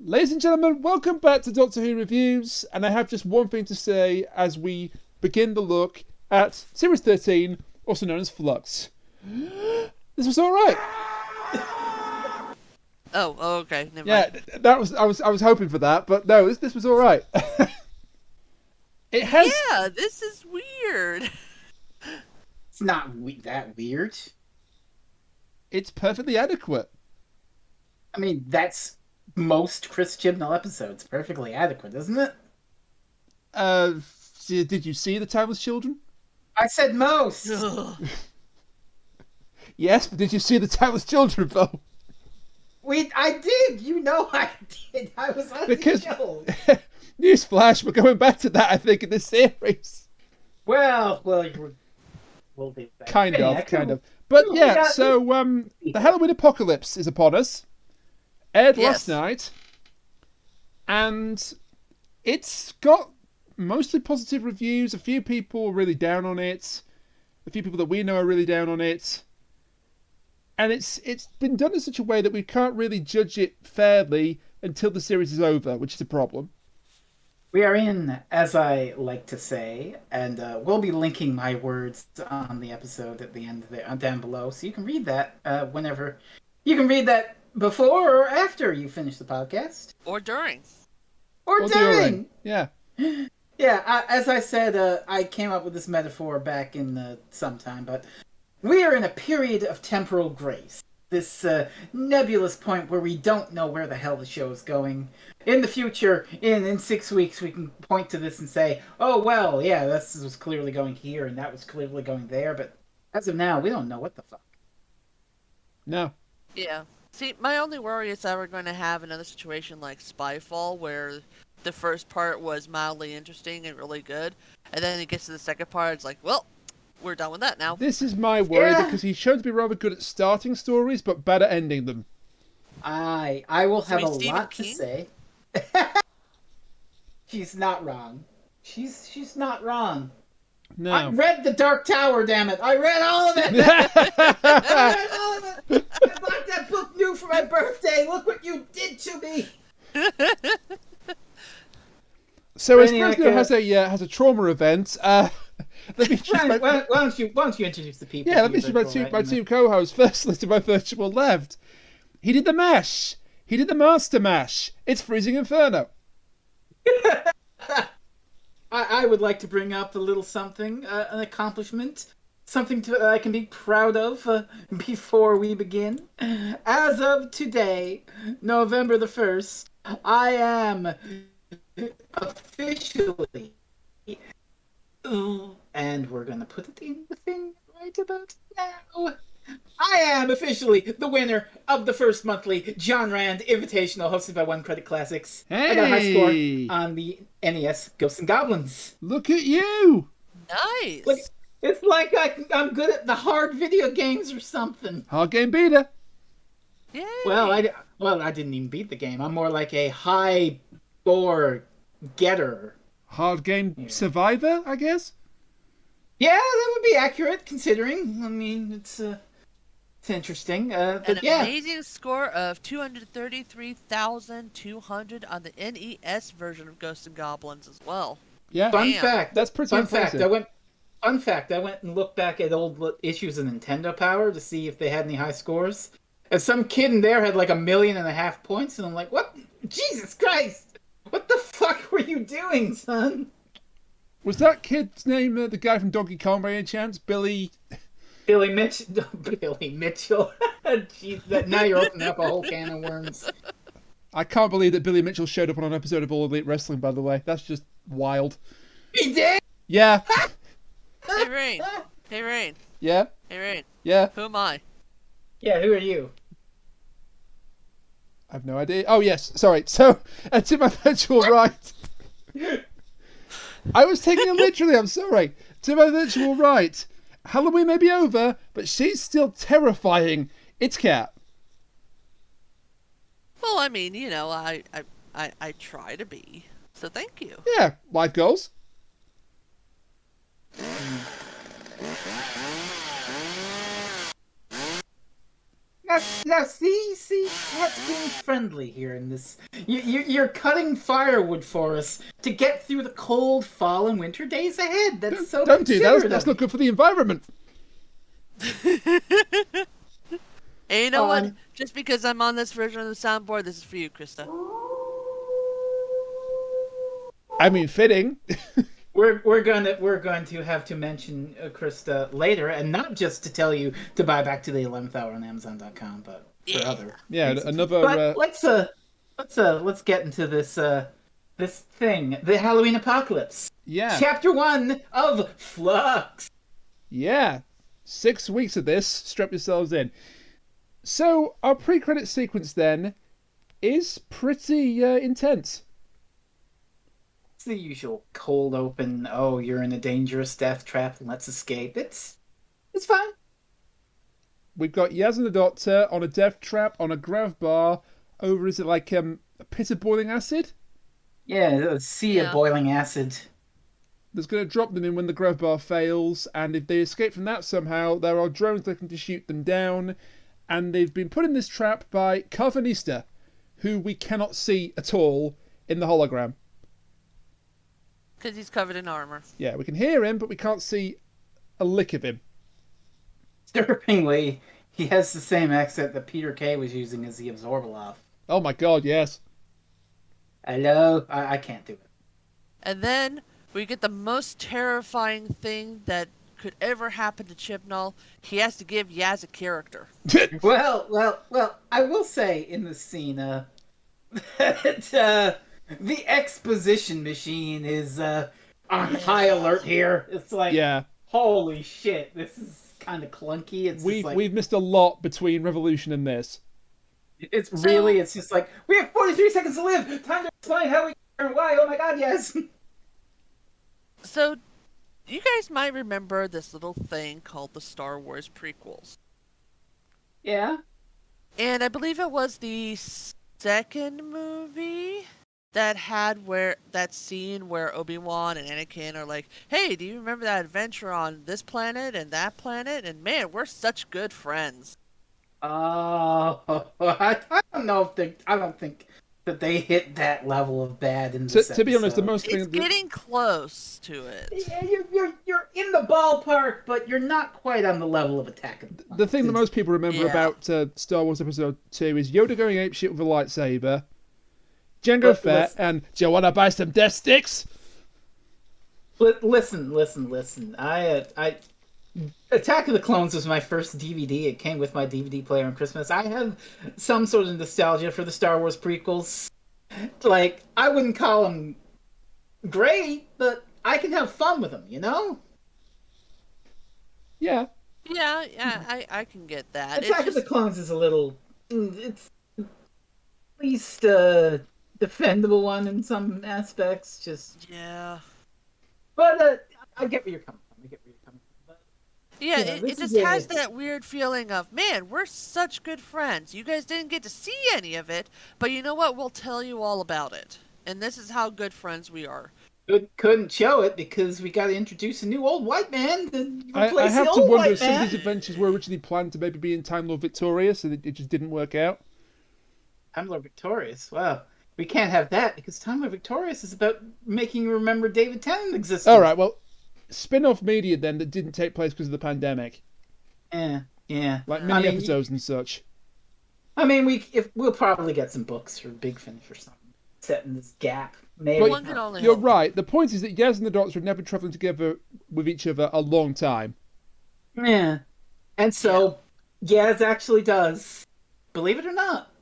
Ladies and gentlemen, welcome back to Doctor Who Reviews, and I have just one thing to say as we begin the look at Series 13, also known as Flux. This was alright. Oh, okay. Never mind. Yeah, that was I was hoping for that, but no, this was alright. It has. Yeah, this is weird. It's not that weird. It's perfectly adequate. I mean, that's most Chris Chibnall episodes. Perfectly adequate, isn't it? Did you see the Timeless Children? I said most. Yes, but did you see the Timeless Children, though? I did. You know I did. I was on Because the show. Newsflash, we're going back to that, I think, in this series. We'll be back. Kind of. But yeah, so the Halloween apocalypse is upon us. Aired last night. And it's got mostly positive reviews. A few people are really down on it. A few people that we know are really down on it. And it's been done in such a way that we can't really judge it fairly until the series is over, which is a problem. We are in, as I like to say, and we'll be linking my words on the episode at the end there, down below, so you can read that whenever. You can read that before or after you finish the podcast. Or during. Or during! Yeah. Yeah, as I said, I came up with this metaphor back in sometime, but we are in a period of temporal grace. This nebulous point where we don't know where the hell the show is going. In the future, in 6 weeks, we can point to this and say, oh, well, yeah, this was clearly going here and that was clearly going there, but as of now, we don't know what the fuck. No. Yeah. See, my only worry is that we're going to have another situation like Spyfall, where the first part was mildly interesting and really good, and then it gets to the second part, it's like, well, we're done with that now. This is my worry, because he's shown to be rather good at starting stories, but bad at ending them. I will have a lot to say. She's not wrong. She's not wrong. No. I read The Dark Tower, damn it. I read all of it. I read all of it. I bought that book new for my birthday. Look what you did to me. So as Fresno has a trauma event, let me why don't you introduce the people? Yeah, let me introduce my two co-hosts. Firstly, to my virtual left, he did the mash. He did the master mash. It's Freezing Inferno. I would like to bring up a little something, an accomplishment, something that I can be proud of before we begin. As of today, November the 1st, I am officially, and we're going to put it in the thing right about now. I am officially the winner of the first monthly John Rand Invitational hosted by One Credit Classics. Hey! I got a high score on the NES Ghosts and Goblins. Look at you! Nice! Look, it's like I'm good at the hard video games or something. Hard game beater. Yay! Well, I didn't even beat the game. I'm more like a high score getter. Hard game survivor, I guess? Yeah, that would be accurate, considering. I mean, it's interesting. But An amazing score of 233,200 on the NES version of Ghosts and Goblins as well. Yeah. Fun fact. That's pretty impressive. Fun fact, I went and looked back at old issues of Nintendo Power to see if they had any high scores. And some kid in there had like 1.5 million points, and I'm like, what? Jesus Christ! What the fuck were you doing, son? Was that kid's name the guy from Donkey Kong by any chance? Billy Mitchell. Jeez, now you're opening up a whole can of worms. I can't believe that Billy Mitchell showed up on an episode of All Elite Wrestling, by the way. That's just wild. He did? Yeah. Hey, Rain. Hey, Rain. Yeah? Hey, Rain. Yeah? Who am I? Yeah, who are you? I have no idea. Oh, yes. Sorry. So, to my virtual right... I was taking it literally, I'm sorry. To my virtual right, Halloween may be over, but she's still terrifying. It's Kat. Well, I mean, you know, I try to be. So thank you. Yeah, life goals. Now, see, Cat's being friendly here in this. You're cutting firewood for us to get through the cold fall and winter days ahead. That's so Don't do considerate. that. That's not good for the environment. And you know what? Just because I'm on this version of the soundboard, this is for you, Krista. I mean, fitting. We're going to have to mention Krista later, and not just to tell you to buy Back to the 11th Hour on Amazon.com, but for other reasons. Another. But let's get into this thing, the Halloween Apocalypse. Yeah. Chapter 1 of Flux. Yeah. 6 weeks of this. Strap yourselves in. So our pre-credit sequence then is pretty intense. It's the usual cold open. Oh, you're in a dangerous death trap, and let's escape. It's fine. We've got Yaz and the Doctor on a death trap on a grav bar over, is it like a pit of boiling acid? Yeah, a sea of boiling acid. That's going to drop them in when the grav bar fails, and if they escape from that somehow, there are drones looking to shoot them down, and they've been put in this trap by Carvanista, who we cannot see at all in the hologram. Because he's covered in armor. Yeah, we can hear him, but we can't see a lick of him. Disturbingly, he has the same accent that Peter Kay was using as the Absorbaloff. Oh my god, yes. Hello? I can't do it. And then we get the most terrifying thing that could ever happen to Chibnall. He has to give Yaz a character. Well, I will say in this scene, that, the exposition machine is on high alert here. It's like, holy shit, this is kind of clunky. We've missed a lot between Revolution and this. It's just like, we have 43 seconds to live! Time to explain how we and why, oh my god, yes! So, you guys might remember this little thing called the Star Wars prequels. Yeah? And I believe it was the second movie that had that scene where Obi-Wan and Anakin are like, hey, do you remember that adventure on this planet and that planet? And man, we're such good friends. I don't think that they hit that level of bad in this to be honest, the most it's getting close to it. Yeah, you're in the ballpark, but you're not quite on the level of Attack of the Clones. The thing that most people remember about Star Wars Episode 2 is Yoda going apeshit with a lightsaber, Jango Fett, and do you want to buy some death sticks? Listen. Attack of the Clones was my first DVD. It came with my DVD player on Christmas. I have some sort of nostalgia for the Star Wars prequels. Like, I wouldn't call them great, but I can have fun with them, you know? Yeah, I can get that. Attack of the Clones is a little... It's at least defendable one in some aspects, just... Yeah. But I get where you're coming from. Yeah, it just has that weird feeling of, man, we're such good friends. You guys didn't get to see any of it, but you know what? We'll tell you all about it. And this is how good friends we are. Couldn't show it because we got to introduce a new old white man to replace I have the to old wonder white if some of man. these adventures were originally planned to maybe be in Time Lord Victorious and it just didn't work out. Time Lord Victorious? Wow. We can't have that because Time Lord Victorious is about making you remember David Tennant existed. All right, well, spin-off media then that didn't take place because of the pandemic. Yeah. Like mini episodes and such. I mean, we'll probably get some books for Big Finish or something set in this gap. Maybe. But you're right. The point is that Yaz and the Doctor have never been traveling together with each other a long time. Yeah. And so, Yaz actually does. Believe it or not,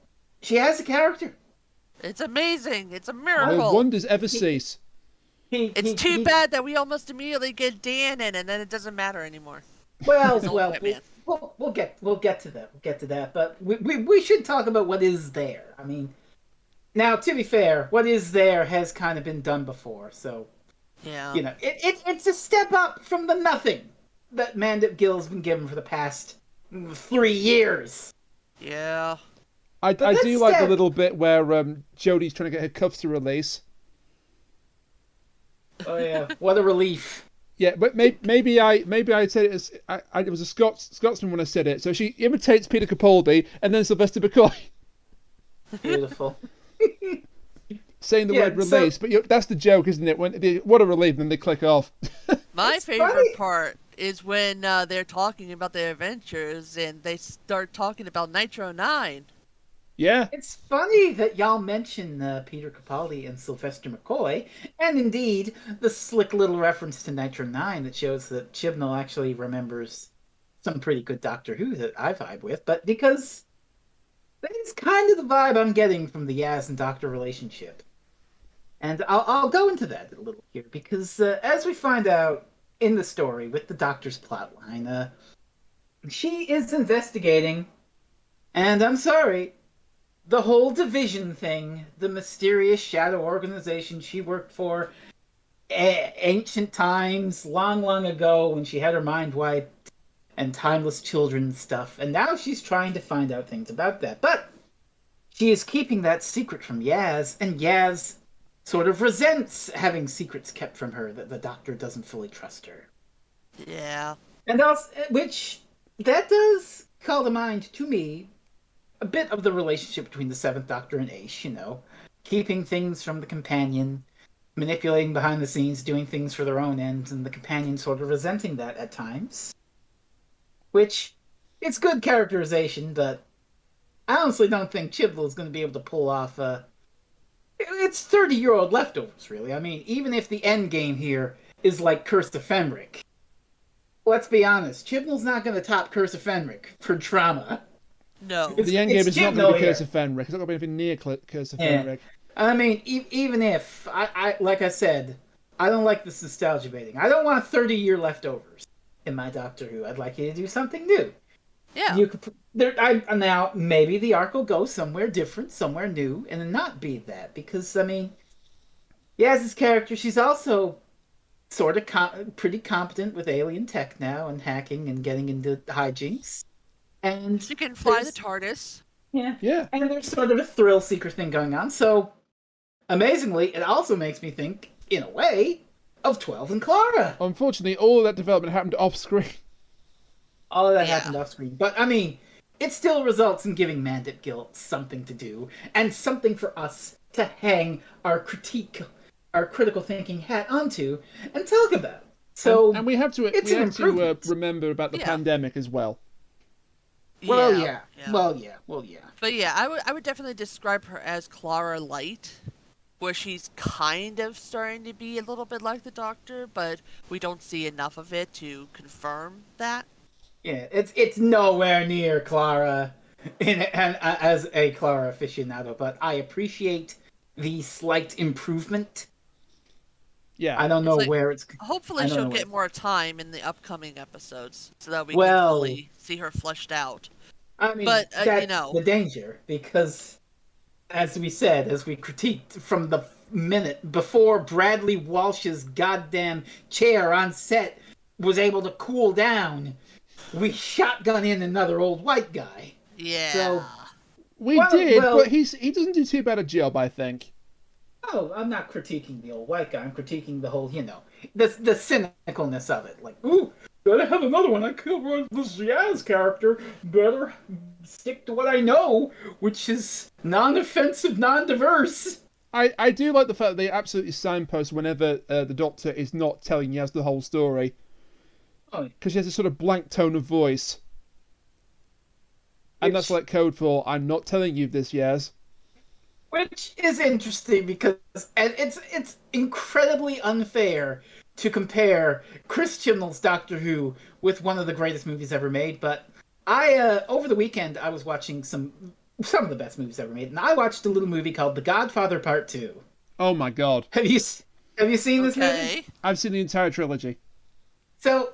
she has a character. It's amazing. It's a miracle. No wonders ever cease. It's too bad that we almost immediately get Dan in, and then it doesn't matter anymore. We'll get to that. We'll get to that. But we should talk about what is there. I mean, now to be fair, what is there has kind of been done before. So, you know, it's a step up from the nothing that Mandip Gill's been given for the past 3 years. Yeah. I do like the little bit where Jodie's trying to get her cuffs to release. Oh yeah, what a relief! Yeah, but maybe I said it as it was a Scotsman when I said it. So she imitates Peter Capaldi and then Sylvester McCoy Beautiful. saying the word release. But that's the joke, isn't it? What a relief, then they click off. My favorite part is when they're talking about their adventures and they start talking about Nitro 9. Yeah. It's funny that y'all mention Peter Capaldi and Sylvester McCoy, and indeed the slick little reference to Nitro 9 that shows that Chibnall actually remembers some pretty good Doctor Who that I vibe with, but because that is kind of the vibe I'm getting from the Yaz and Doctor relationship. And I'll go into that a little here, because as we find out in the story with the Doctor's plotline, she is investigating, and I'm sorry, the whole division thing, the mysterious shadow organization she worked for ancient times, long, long ago when she had her mind wiped, and timeless children stuff. And now she's trying to find out things about that. But she is keeping that secret from Yaz, and Yaz sort of resents having secrets kept from her, that the Doctor doesn't fully trust her. Yeah. And also, which, that does call to mind, to me, a bit of the relationship between the Seventh Doctor and Aish, keeping things from the companion, manipulating behind the scenes, doing things for their own ends, and the companion sort of resenting that at times. Which, it's good characterization, but I honestly don't think Chibnall is going to be able to pull off, it's 30-year-old leftovers, really. I mean, even if the end game here is like Curse of Fenric, let's be honest, Chibnall's not going to top Curse of Fenric for drama. No. The end game is not going to be Curse of Fenric. It's not going to be anything near Curse of Fenric. I mean, even if, I like I said, I don't like this nostalgia baiting. I don't want 30-year leftovers in my Doctor Who. I'd like you to do something new. Yeah. You could, now, maybe the arc will go somewhere different, somewhere new, and not be that. Because, I mean, Yaz's character, she's also sort of pretty competent with alien tech now and hacking and getting into hijinks. And she can fly the TARDIS. Yeah. And there's sort of a thrill-seeker thing going on. So, amazingly, it also makes me think, in a way, of 12 and Clara. Unfortunately, all of that development happened off-screen. All of that happened off-screen. But, I mean, it still results in giving Mandip Guild something to do, and something for us to hang our critical thinking hat onto, and talk about. So, and we have to remember about the pandemic as well. Well, yeah. Well, yeah. But yeah, I would definitely describe her as Clara Light, where she's kind of starting to be a little bit like the Doctor, but we don't see enough of it to confirm that. Yeah, it's nowhere near Clara as a Clara aficionado, but I appreciate the slight improvement. Yeah. I don't know where it's... Hopefully she'll get more time in the upcoming episodes so that we can fully see her fleshed out. I mean, but, that's the danger, because, as we said, as we critiqued from the minute before Bradley Walsh's goddamn chair on set was able to cool down, we shotgun in another old white guy. Yeah. So, we did, but he doesn't do too bad a job, I think. Oh, I'm not critiquing the old white guy. I'm critiquing the whole, the cynicalness of it. Like, ooh, gotta have another one. I killed this Yaz character. Better stick to what I know, which is non-offensive, non-diverse. I do like the fact that they absolutely signpost whenever the Doctor is not telling Yaz the whole story. Because she has a sort of blank tone of voice. And that's like code for, I'm not telling you this, Yaz. Which is interesting because it's incredibly unfair to compare Chris Chibnall's Doctor Who with one of the greatest movies ever made. But I over the weekend I was watching some of the best movies ever made, and I watched a little movie called The Godfather Part Two. Oh my god! Have you seen this movie? I've seen the entire trilogy. So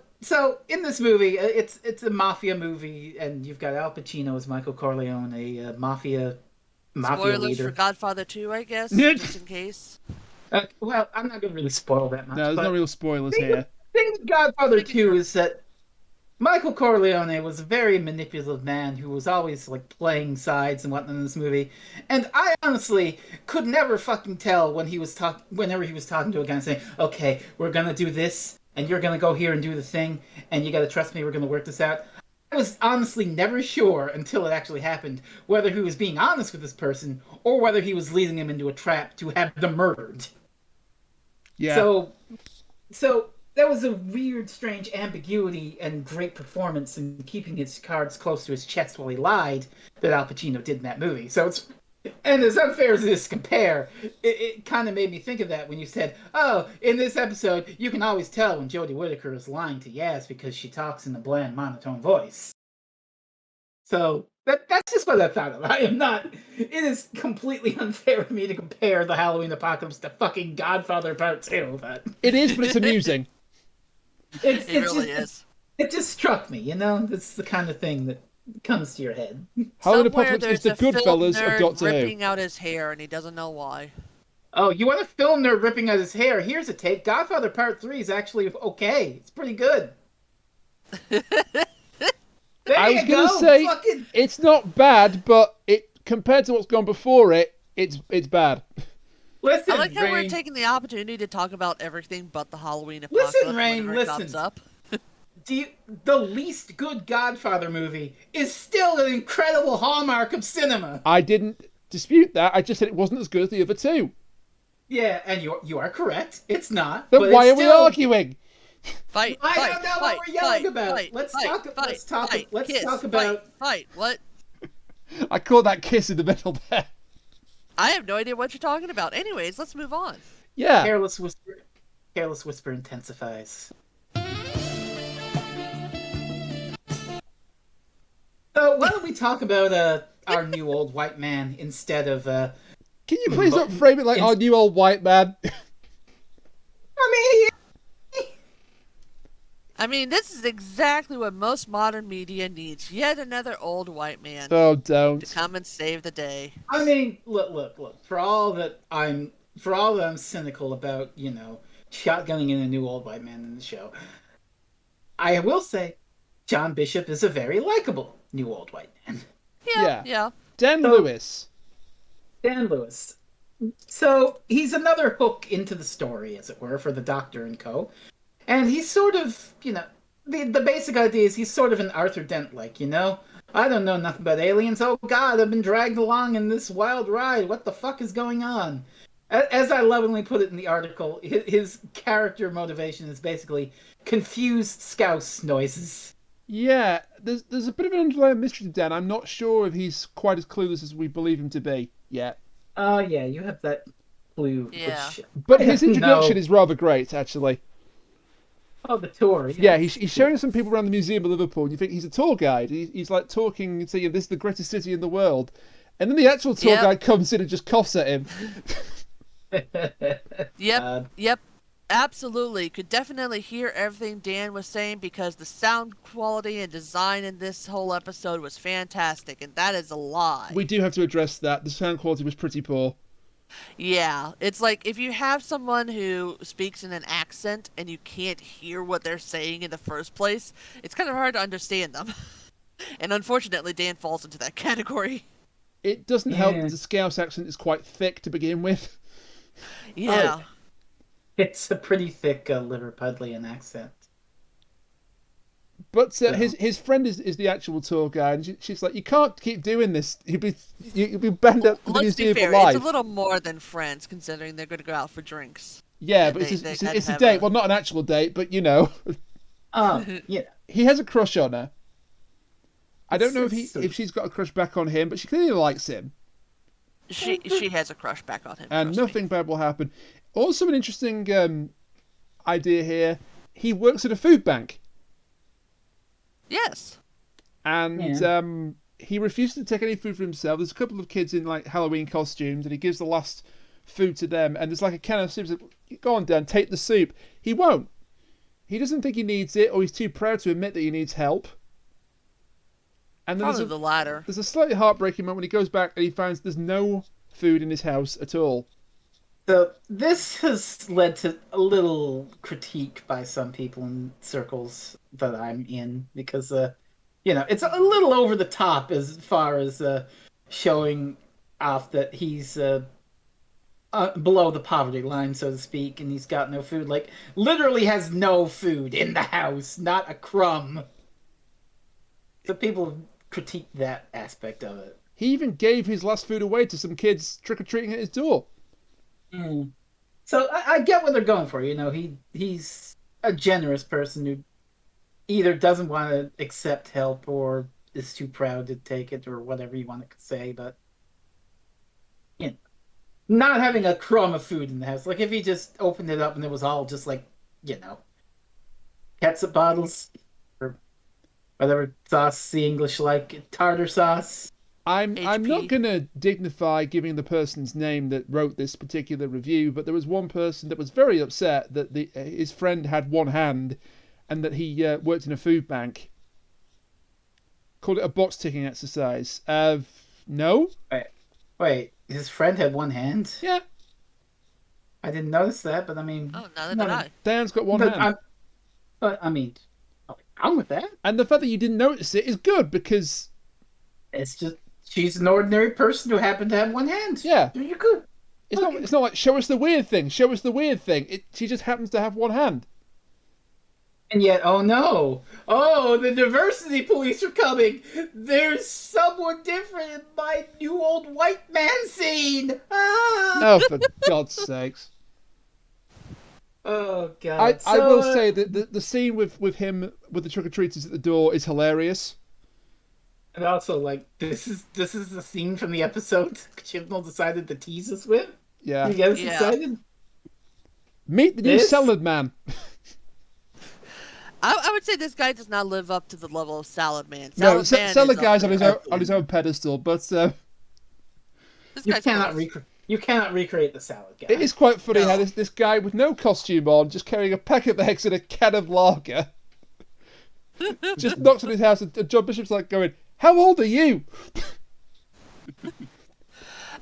in this movie, it's a mafia movie, and you've got Al Pacino as Michael Corleone, a mafia Spoilers leader. for Godfather 2, I guess, just in case. Well, I'm not going to really spoil that much. No, there's no real spoilers here. The thing with Godfather 2 is that Michael Corleone was a very manipulative man who was always like playing sides and whatnot in this movie. And I honestly could never fucking tell when whenever he was talking to a guy and saying, okay, we're going to do this and you're going to go here and do the thing, and you got to trust me, we're going to work this out. I was honestly never sure until it actually happened whether he was being honest with this person or whether he was leading him into a trap to have them murdered. Yeah. So that was a weird, strange ambiguity and great performance in keeping his cards close to his chest while he lied that Al Pacino did in that movie. So it's, and as unfair as it is to compare, it kind of made me think of that when you said, oh, in this episode, you can always tell when Jodie Whittaker is lying to Yaz because she talks in a bland, monotone voice. So that's just what I thought of. I am not... It is completely unfair for me to compare the Halloween Apocalypse to fucking Godfather Part Two, but... It is, but it's amusing. It really is. It just struck me, you know? It's the kind of thing that comes to your head. Halloween Apocalypse is the Goodfellas of Doctor Who. Ripping out his hair, and he doesn't know why. Oh, you want a film nerd ripping out his hair? Here's a take. Godfather Part 3 is actually okay. It's pretty good. I was going to say, it's not bad, but compared to what's gone before it, it's bad. Listen, I like how Rain. we're taking the opportunity to talk about everything but the Halloween Apocalypse. Listen, Rain, whenever it comes up. The least good Godfather movie is still an incredible hallmark of cinema. I didn't dispute that. I just said it wasn't as good as the other two. Yeah, and you are correct. It's not. Then but why are it's we still... arguing? I don't know what we're yelling about. Let's talk about... What? I caught that kiss in the middle there. I have no idea what you're talking about. Anyways, let's move on. Yeah. Careless whisper intensifies. So why don't we talk about our new old white man instead of... Can you please not frame it like our new old white man? I mean, this is exactly what most modern media needs. Yet another old white man. Oh, don't. To come and save the day. I mean, look. For all that I'm cynical about, you know, shotgunning in a new old white man in the show, I will say, John Bishop is a very likable new old white man. Yeah. Dan Lewis. So he's another hook into the story, as it were, for the Doctor and co. And he's sort of, you know, the basic idea is he's sort of an Arthur Dent-like, you know? I don't know nothing about aliens. Oh, God, I've been dragged along in this wild ride. What the fuck is going on? As I lovingly put it in the article, his character motivation is basically confused scouse noises. Yeah, there's a bit of an underlying mystery to Dan. I'm not sure if he's quite as clueless as we believe him to be yet. Oh, yeah, you have that clue. Yeah. But his introduction is rather great, actually. Oh, the tour. Yeah, he's showing some people around the Museum of Liverpool, and you think he's a tour guide. He's like talking and saying, this is the greatest city in the world. And then the actual tour guide comes in and just coughs at him. Yep. Absolutely. Could definitely hear everything Dan was saying because the sound quality and design in this whole episode was fantastic, and that is a lie. We do have to address that. The sound quality was pretty poor. Yeah, it's like if you have someone who speaks in an accent and you can't hear what they're saying in the first place, it's kind of hard to understand them. And unfortunately, Dan falls into that category. It doesn't help that the Scouse accent is quite thick to begin with. Yeah. It's a pretty thick Liverpudlian accent. But his friend is the actual tour guide, and she's like, you can't keep doing this. You'll be banned up from the museum for life. It's a little more than friends, considering they're going to go out for drinks. Yeah, but it's a date. Well, not an actual date, but you know. Yeah. He has a crush on her. I don't know if she's got a crush back on him, but she clearly likes him. She has a crush back on him. And nothing bad will happen. Also, an interesting idea here. He works at a food bank. Yes. And he refuses to take any food for himself. There's a couple of kids in like Halloween costumes, and he gives the last food to them. And there's like a can of soup. He's like, go on, Dan, take the soup. He won't. He doesn't think he needs it, or he's too proud to admit that he needs help. And then Probably the latter. There's a slightly heartbreaking moment when he goes back and he finds there's no food in his house at all. So this has led to a little critique by some people in circles that I'm in because, it's a little over the top as far as showing off that he's below the poverty line, so to speak, and he's got no food. Like, literally has no food in the house, not a crumb. So people critique that aspect of it. He even gave his last food away to some kids trick-or-treating at his door. Mm. So I get what they're going for. You know, he's a generous person who either doesn't want to accept help or is too proud to take it, or whatever you want to say. But you know, not having a crumb of food in the house. Like if he just opened it up and it was all just like, you know, ketchup bottles or whatever sauce the English like, tartar sauce. I'm not going to dignify giving the person's name that wrote this particular review, but there was one person that was very upset that his friend had one hand and that he worked in a food bank. Called it a box ticking exercise. No? Wait, his friend had one hand? Yeah. I didn't notice that, but I mean... Oh, neither did I. Dan's got one hand. I mean, I'm with that. And the fact that you didn't notice it is good, because... It's just... She's an ordinary person who happened to have one hand. Yeah. You're good. It's not like, show us the weird thing. She just happens to have one hand. And yet, oh no. Oh, the diversity police are coming. There's someone different in my new old white man scene. Ah! Oh, for God's sakes. Oh, God. I will say that the scene with him, with the trick-or-treaters at the door is hilarious. And also, like, this is the scene from the episode Chibnall decided to tease us with. Yeah. You get us excited? Meet the new salad man. I would say this guy does not live up to the level of salad man. Salad guy's on his own pedestal, but you cannot recreate the salad guy. It is quite funny how this guy with no costume on, just carrying a pack of eggs and a can of lager, just knocks on his house, and John Bishop's like going, "How old are you?"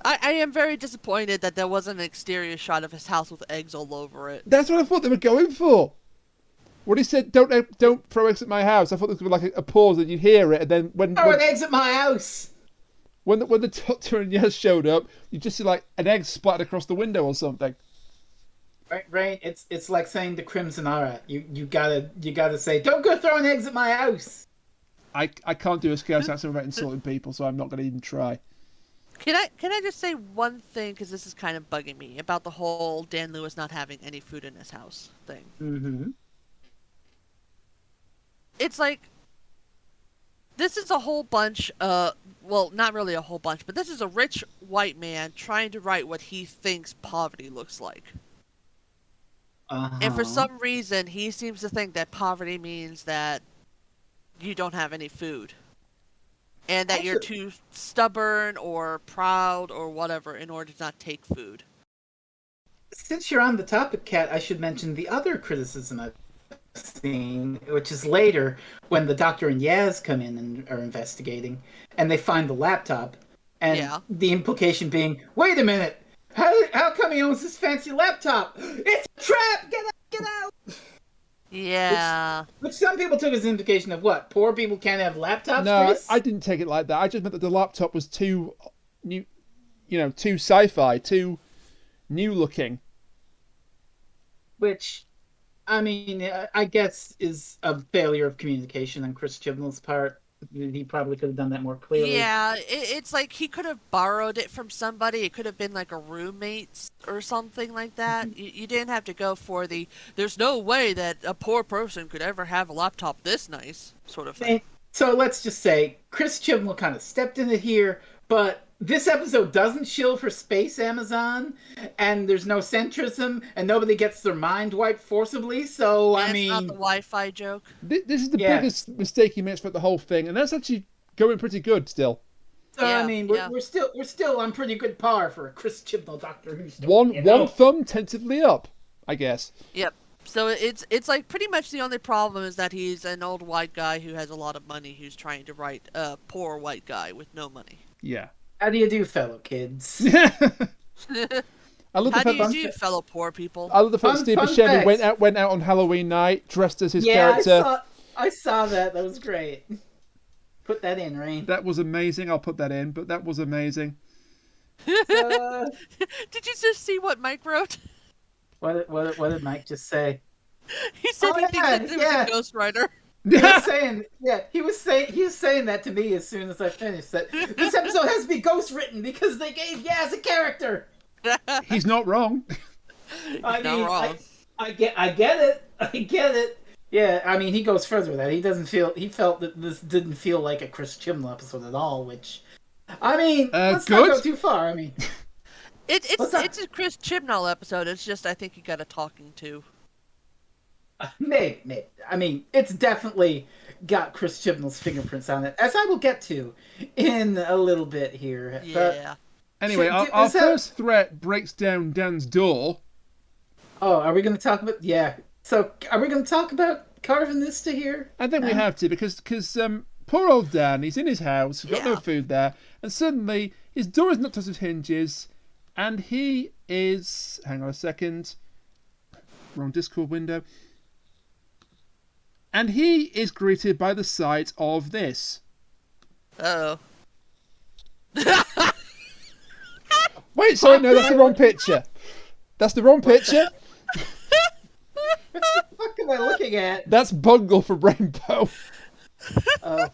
I am very disappointed that there wasn't an exterior shot of his house with eggs all over it. That's what I thought they were going for. When he said, "Don't throw eggs at my house," I thought there was going to be like a pause and you'd hear it, and then when eggs at my house. When the Doctor and Yaz showed up, you just see like an egg splattered across the window or something. Right. It's like saying to Crimson Aura, you gotta say, "Don't go throwing eggs at my house." I can't do a Scouse accent without insulting people, so I'm not going to even try. Can I just say one thing, because this is kind of bugging me, about the whole Dan Lewis not having any food in his house thing. Mm-hmm. It's like, this is a whole bunch, well, not really a whole bunch, but this is a rich white man trying to write what he thinks poverty looks like. Uh-huh. And for some reason, he seems to think that poverty means that you don't have any food. And that you're too stubborn or proud or whatever in order to not take food. Since you're on the topic, Kat, I should mention the other criticism I've seen, which is later when the Doctor and Yaz come in and are investigating, and they find the laptop, and the implication being, wait a minute, how come he owns this fancy laptop? It's a trap! Get out! Yeah. Which some people took as an indication of what? Poor people can't have laptops, No, Chris? I didn't take it like that. I just meant that the laptop was too new, too sci-fi, too new looking. Which, I mean, I guess is a failure of communication on Chris Chibnall's part. He probably could have done that more clearly. Yeah, it's like he could have borrowed it from somebody. It could have been like a roommate or something like that. You didn't have to go for there's no way that a poor person could ever have a laptop this nice sort of thing. So let's just say Chris Chibnall kind of stepped in it here, but this episode doesn't shill for space Amazon, and there's no centrism, and nobody gets their mind wiped forcibly, so I mean... That's not the Wi-Fi joke. This is the biggest mistake he makes for the whole thing, and that's actually going pretty good still. So, I mean, we're still on pretty good par for a Chris Chibnall Doctor Who story. One thumb tentatively up, I guess. Yep. So it's like pretty much the only problem is that he's an old white guy who has a lot of money who's trying to write a poor white guy with no money. Yeah. How do you do, fellow kids? How do you do, fellow poor people? I love the fact Steve Buscemi went out on Halloween night dressed as his character. I saw that. That was great. Put that in, Rain. That was amazing. I'll put that in, but that was amazing. So, Did you just see what Mike wrote? what did Mike just say? He said he thinks that there was a ghostwriter. He was saying that to me as soon as I finished. That this episode has to be ghost written because they gave Yaz a character. He's not wrong. I get it. Yeah, I mean, he goes further with that. He felt that this didn't feel like a Chris Chibnall episode at all, which, I mean, let's not go too far. I mean, it's a Chris Chibnall episode. It's just I think he got a talking to. Maybe. I mean, it's definitely got Chris Chibnall's fingerprints on it, as I will get to in a little bit here. Yeah. But, anyway, our first threat breaks down Dan's door. Oh, are we going to talk about... Yeah. So, are we going to talk about Carvanista here? I think we have to, because poor old Dan, he's in his house, he's got no food there, and suddenly his door is knocked out of hinges, and he is... Hang on a second. Wrong Discord window. And he is greeted by the sight of this. Uh-oh. Wait, sorry, no, that's the wrong picture. That's the wrong picture. What the fuck am I looking at? That's Bungle from Rainbow. Oh.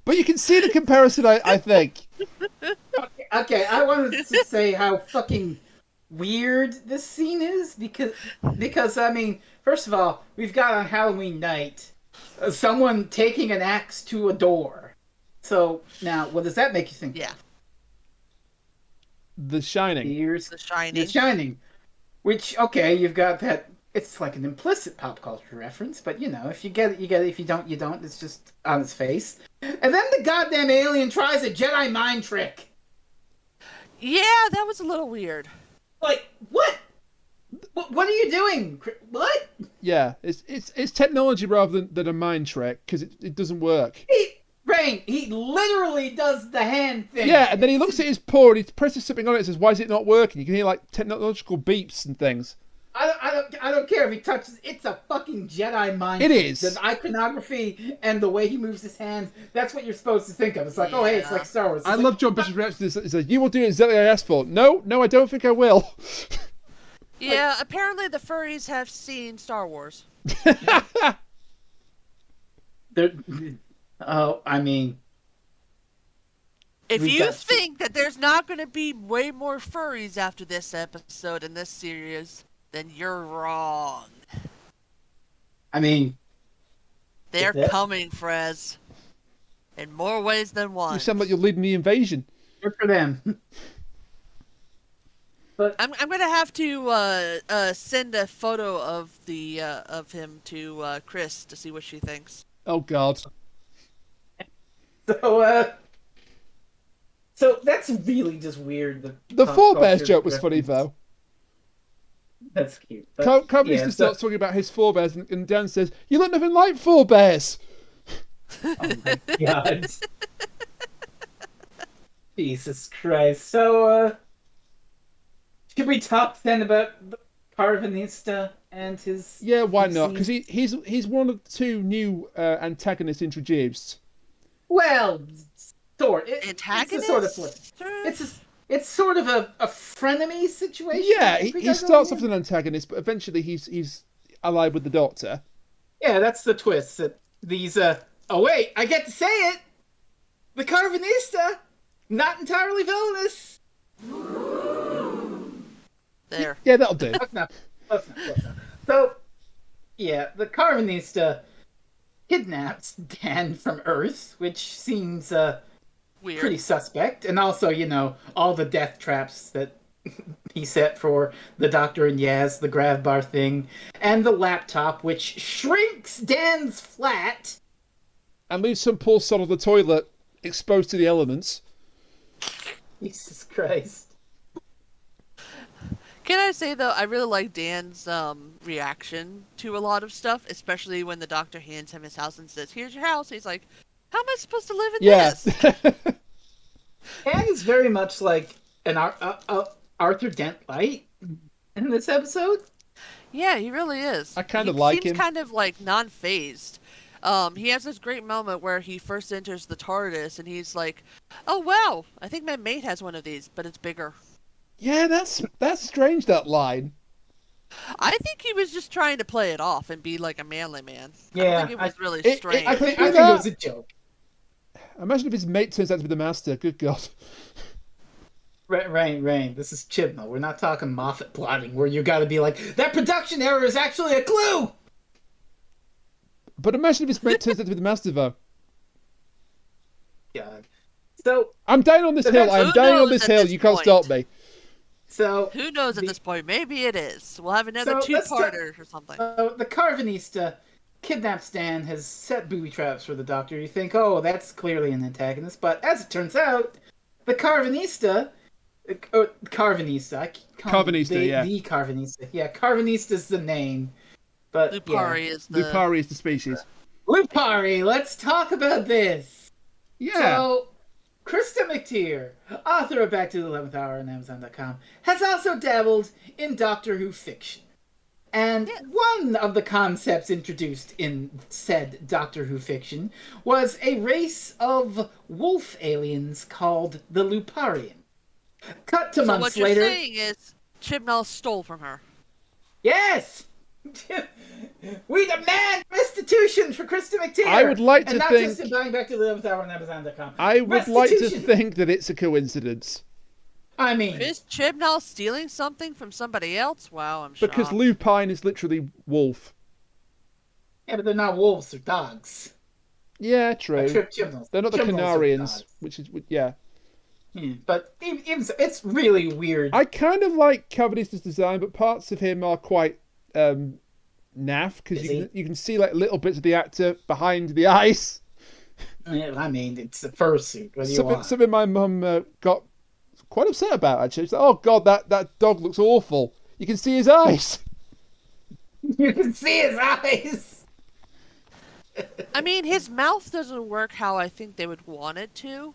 But you can see the comparison, I think. Okay, I wanted to say how fucking weird this scene is because I mean, first of all, we've got on Halloween night someone taking an axe to a door. So now, what does that make you think? Yeah. The Shining. Here's The Shining. The Shining. Which, okay, you've got that. It's like an implicit pop culture reference, but you know, if you get it, you get it. If you don't, you don't. It's just on its face. And then the goddamn alien tries a Jedi mind trick. Yeah, that was a little weird. Like, what? What are you doing? What? Yeah, it's technology rather than a mind trick, because it doesn't work. He literally does the hand thing. Yeah, and then he looks at his paw and he presses something on it and says, "Why is it not working?" You can hear like technological beeps and things. I don't care if he touches. It's a fucking Jedi mind. It is. The iconography and the way he moves his hands. That's what you're supposed to think of. It's like, oh hey, it's like Star Wars. I love John Bishop's reaction to this. He says, "You will do exactly what I asked for." No, I don't think I will. Yeah, apparently the furries have seen Star Wars. I mean, if you think that there's not going to be way more furries after this episode in this series, then you're wrong. I mean, they're coming, Frez, in more ways than one. You sound like you're leading the invasion. Good for them. But I'm going to have to send a photo of the of him to Chris to see what she thinks. Oh God. So that's really just weird. The forebears joke was funny though. That's cute. Carvanista starts talking about his forebears, and Dan says, "You look nothing like forebears." Oh my God. Jesus Christ. So, should we talk then about Carvanista and his... Yeah, why not? Because he's one of the two new antagonists introduced. Well, Antagonist? It's sort of a frenemy situation. Yeah, he starts off as an antagonist, but eventually he's allied with the Doctor. Yeah, that's the twist. That these oh wait, I get to say it. The Carvanista, not entirely villainous. There. Yeah, that'll do. Close enough. So, yeah, the Carvanista kidnaps Dan from Earth, which seems weird. Pretty suspect. And also, you know, all the death traps that he set for the Doctor and Yaz, the grab bar thing, and the laptop, which shrinks Dan's flat. And leaves some poor sod on the toilet exposed to the elements. Jesus Christ. Can I say, though, I really like Dan's reaction to a lot of stuff, especially when the Doctor hands him his house and says, "Here's your house." He's like, "How am I supposed to live in this?" Dan is very much like an Arthur Dent Light in this episode. Yeah, he really is. I kind of like him. He seems kind of like non-phased. He has this great moment where he first enters the TARDIS and he's like, "Oh wow, I think my mate has one of these, but it's bigger." Yeah, that's strange, that line. I think he was just trying to play it off and be like a manly man. I Yeah, don't think it was really strange. I think it was a joke. Imagine if his mate turns out to be the Master. Good God. Rain. This is Chibnall. We're not talking Moffat plotting where you got to be like, that production error is actually a clue. But imagine if his mate turns out to be the Master, though. God. So I'm dying on this hill. I'm dying on this hill. You can't stop me. So who knows at this point? Maybe it is. We'll have another two-parter or something. The Carvanista kidnaps Stan, has set booby traps for the Doctor. You think, oh, that's clearly an antagonist, but as it turns out, the Carvanista, yeah, the Carvanista, yeah, Carvanista's the name, but Lupari is the species. Lupari, let's talk about this. Yeah. So, Krista McTeer, author of Back to the 11th Hour on Amazon.com, has also dabbled in Doctor Who fiction. And one of the concepts introduced in said Doctor Who fiction was a race of wolf aliens called the Luparian. Cut to months later. So what you're saying is Chibnall stole from her. Yes! We demand restitution for Krista McTeer! I would like to and not think... just in buying Back to the 11th Hour on Amazon.com. I would like to think that it's a coincidence. I mean... Is Chibnall stealing something from somebody else? Wow, I'm shocked. Because lupine is literally wolf. Yeah, but they're not wolves, they're dogs. Yeah, true. They're not the Canarians, which is... Yeah. But even so, it's really weird. I kind of like Cavanista's design, but parts of him are quite naff, because you can see like little bits of the actor behind the eyes. I mean, it's the fursuit. Something my mum got quite upset about, actually. She's like, oh God, that dog looks awful. You can see his eyes. You can see his eyes. I mean, his mouth doesn't work how I think they would want it to.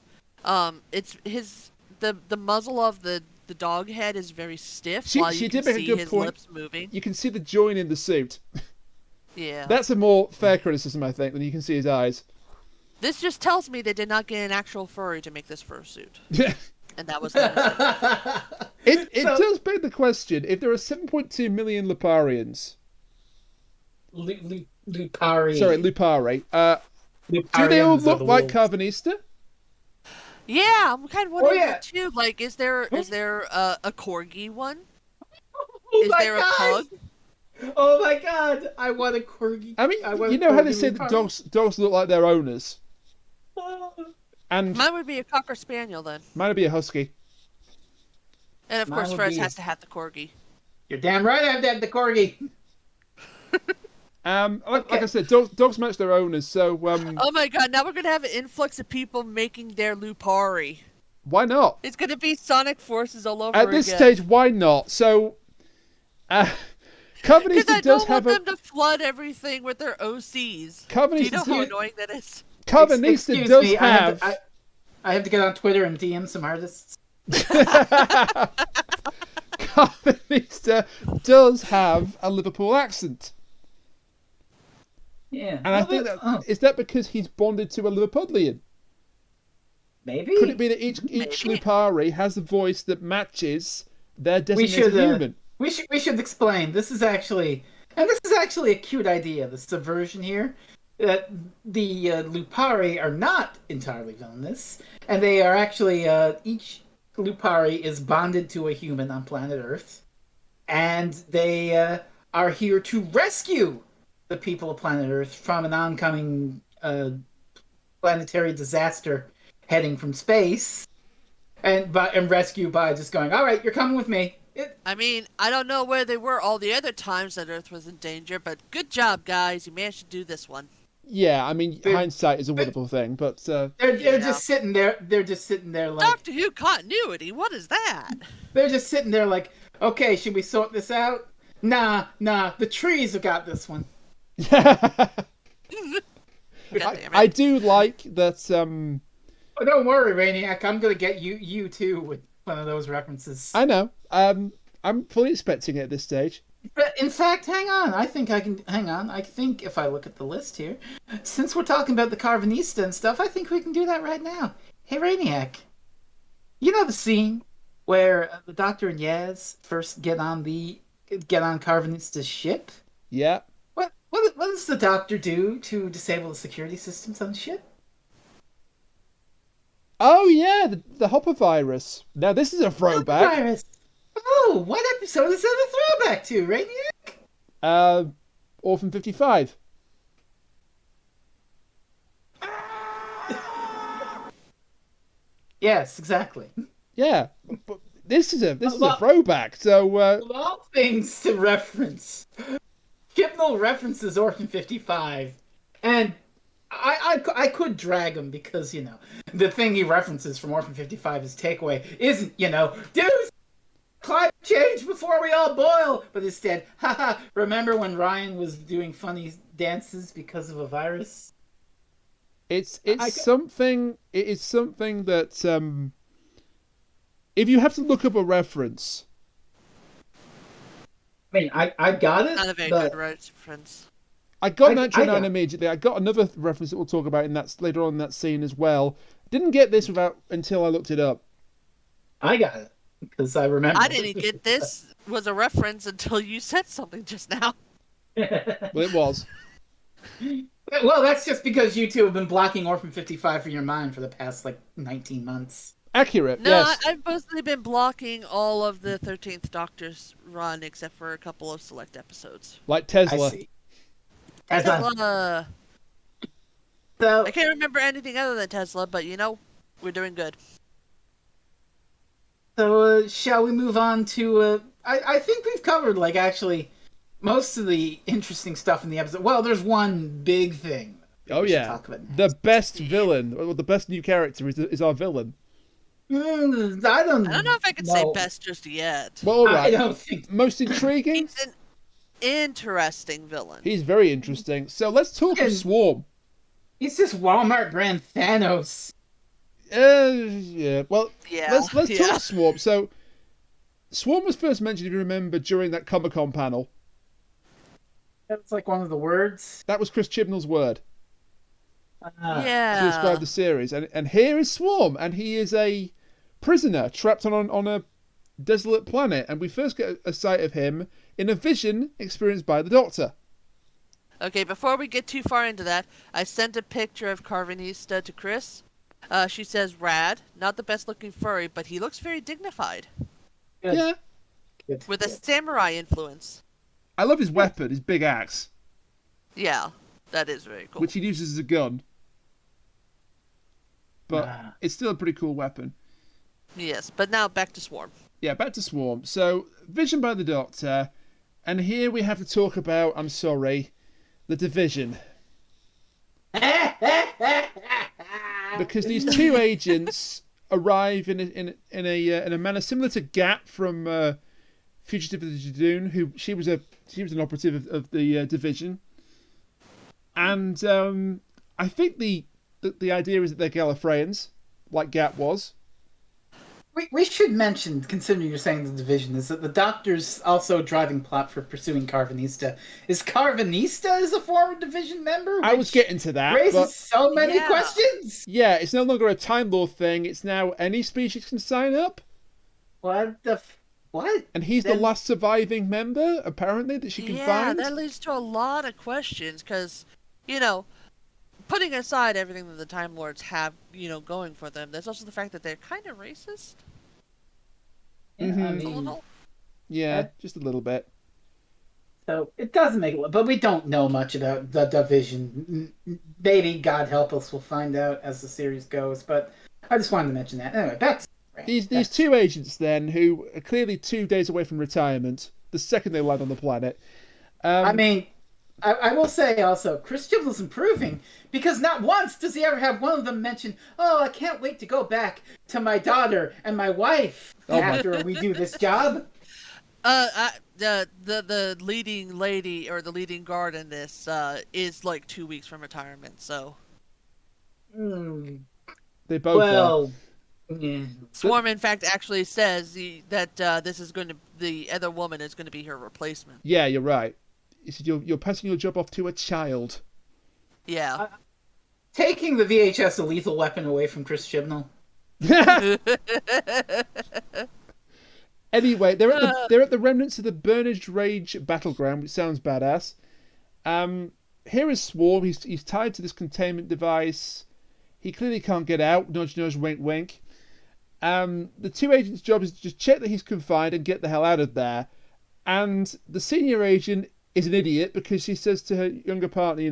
It's the muzzle of the dog head is very stiff, while you can see his lips moving. You can see the join in the suit. Yeah. That's a more fair criticism, I think, than you can see his eyes. This just tells me they did not get an actual furry to make this fursuit. Yeah. And that was the mistake. It does beg the question, if there are 7.2 million Luparians... Lupari. Sorry, Lupari. Do they all look like Carvanista? Yeah, I'm kind of wondering that too. Like, is there a corgi one? Is there a pug? Oh my God! I want a corgi. I mean, you know how they say that dogs look like their owners? And mine would be a cocker spaniel then. Mine would be a husky. And of course, Fred has to have the corgi. You're damn right. I have to have the corgi. Like I said, dogs match their owners, so... Oh my God, now we're going to have an influx of people making their Lupari. Why not? It's going to be Sonic Forces all over again. At this stage, why not? So, Carvanista does have them to flood everything with their OCs. Do you know how annoying that is? Carvanista does have... I have to get on Twitter and DM some artists. Carvanista does have a Liverpool accent. Yeah. And I think is that because he's bonded to a Liverpudlian? Maybe. Could it be that each Lupari has a voice that matches their designated human? We should explain. This is actually a cute idea, the subversion here. That the Lupari are not entirely villainous, and they are actually each Lupari is bonded to a human on planet Earth, and they are here to rescue the people of planet Earth from an oncoming planetary disaster heading from space, and rescue by just going, all right, you're coming with me. I mean, I don't know where they were all the other times that Earth was in danger, but good job, guys. You managed to do this one. Yeah, I mean, hindsight is a wonderful thing, but... They're just sitting there. They're just sitting there like... Doctor Who continuity? What is that? They're just sitting there like, okay, should we sort this out? Nah, the trees have got this one. I do like that... Oh, don't worry, Rainiac. I'm going to get you too with one of those references. I know. I'm fully expecting it at this stage. But in fact, hang on. I think I can hang on. I think if I look at the list here, since we're talking about the Carvanista and stuff, I think we can do that right now. Hey, Rainiac, you know the scene where the Doctor and Yaz first get on Carvanista's ship? Yeah. What does the Doctor do to disable the security systems on the ship? Oh yeah, the Hopper virus. Now this is a throwback. Virus. Oh, what episode is that a throwback to, Rainiac? Orphan 55. Yes, exactly. Yeah, but this is a throwback. So Of all things to reference, Chibnall references Orphan 55, and I could drag him because, the thing he references from Orphan 55, his takeaway, isn't, do climate change before we all boil, but instead, haha, remember when Ryan was doing funny dances because of a virus? It is something that if you have to look up a reference. I mean, I got it. Not a very good reference. I got that immediately. I got another reference that we'll talk about in that later on in that scene as well. Didn't get this until I looked it up. I got it because I remember. I didn't get this was a reference until you said something just now. Well, it was. Well, that's just because you two have been blocking Orphan 55 from your mind for the past 19 months. Accurate. No, yes. I've mostly been blocking all of the 13th Doctor's run except for a couple of select episodes. Like Tesla. I see. Tesla. So, I can't remember anything other than Tesla, but we're doing good. So, shall we move on to? I think we've covered actually most of the interesting stuff in the episode. Well, there's one big thing. Oh yeah, the best villain, or the best new character is our villain. I don't know if I can say best just yet. Well, all right. I don't think most intriguing. He's an interesting villain. He's very interesting. So let's talk of Swarm. He's just Walmart brand Thanos. Yeah. Well, yeah. Let's talk Swarm. So, Swarm was first mentioned, if you remember, during that Comic-Con panel. That's one of the words. That was Chris Chibnall's word. Yeah. To describe the series, and here is Swarm, and he is a prisoner trapped on a desolate planet, and we first get a sight of him in a vision experienced by the Doctor. Okay, before we get too far into that, I sent a picture of Carvanista to Chris. She says, rad, not the best looking furry, but he looks very dignified. Good. Yeah. Good. With a samurai influence. I love his weapon, his big axe. Yeah, that is very cool. Which he uses as a gun. But it's still a pretty cool weapon. Yes, but now back to Swarm. Yeah, back to Swarm. So, vision by the Doctor, and here we have to talk about, I'm sorry, the Division. Because these two agents arrive in a manner similar to Gap from Fugitive of the Jadoon, who she was an operative of the Division, and I think the idea is that they're Gallifreyans, like Gap was. We should mention, considering you're saying the Division, is that the Doctor's also driving plot for pursuing Carvanista. Is Carvanista a former Division member? I was getting to that. Raises so many questions. Yeah, it's no longer a Time Lord thing. It's now any species can sign up. What? And he's the last surviving member, apparently, that she can find. Yeah, that leads to a lot of questions, because, putting aside everything that the Time Lords have, going for them, there's also the fact that they're kind of racist. Yeah, I mean, yeah, just a little bit. So it doesn't make it, but we don't know much about the Division. Maybe, God help us, we'll find out as the series goes. But I just wanted to mention that. Anyway, back to these two agents then, who are clearly 2 days away from retirement, the second they land on the planet. I mean, I will say also, Chris Chibnall's improving, because not once does he ever have one of them mention, "Oh, I can't wait to go back to my daughter and my wife after we do this job." The leading lady or the leading guard in this is 2 weeks from retirement, so. They both are. Yeah. Swarm, in fact, actually says that the other woman is going to be her replacement. Yeah, you're right. He said you're passing your job off to a child. Yeah. Taking the VHS of Lethal Weapon away from Chris Chibnall. Anyway, they're at the remnants of the Burnage Rage battleground, which sounds badass. Here is Swarm. He's tied to this containment device. He clearly can't get out. Nudge, nudge, wink, wink. The two agents' job is to just check that he's confined and get the hell out of there. And the senior agent is an idiot because she says to her younger partner,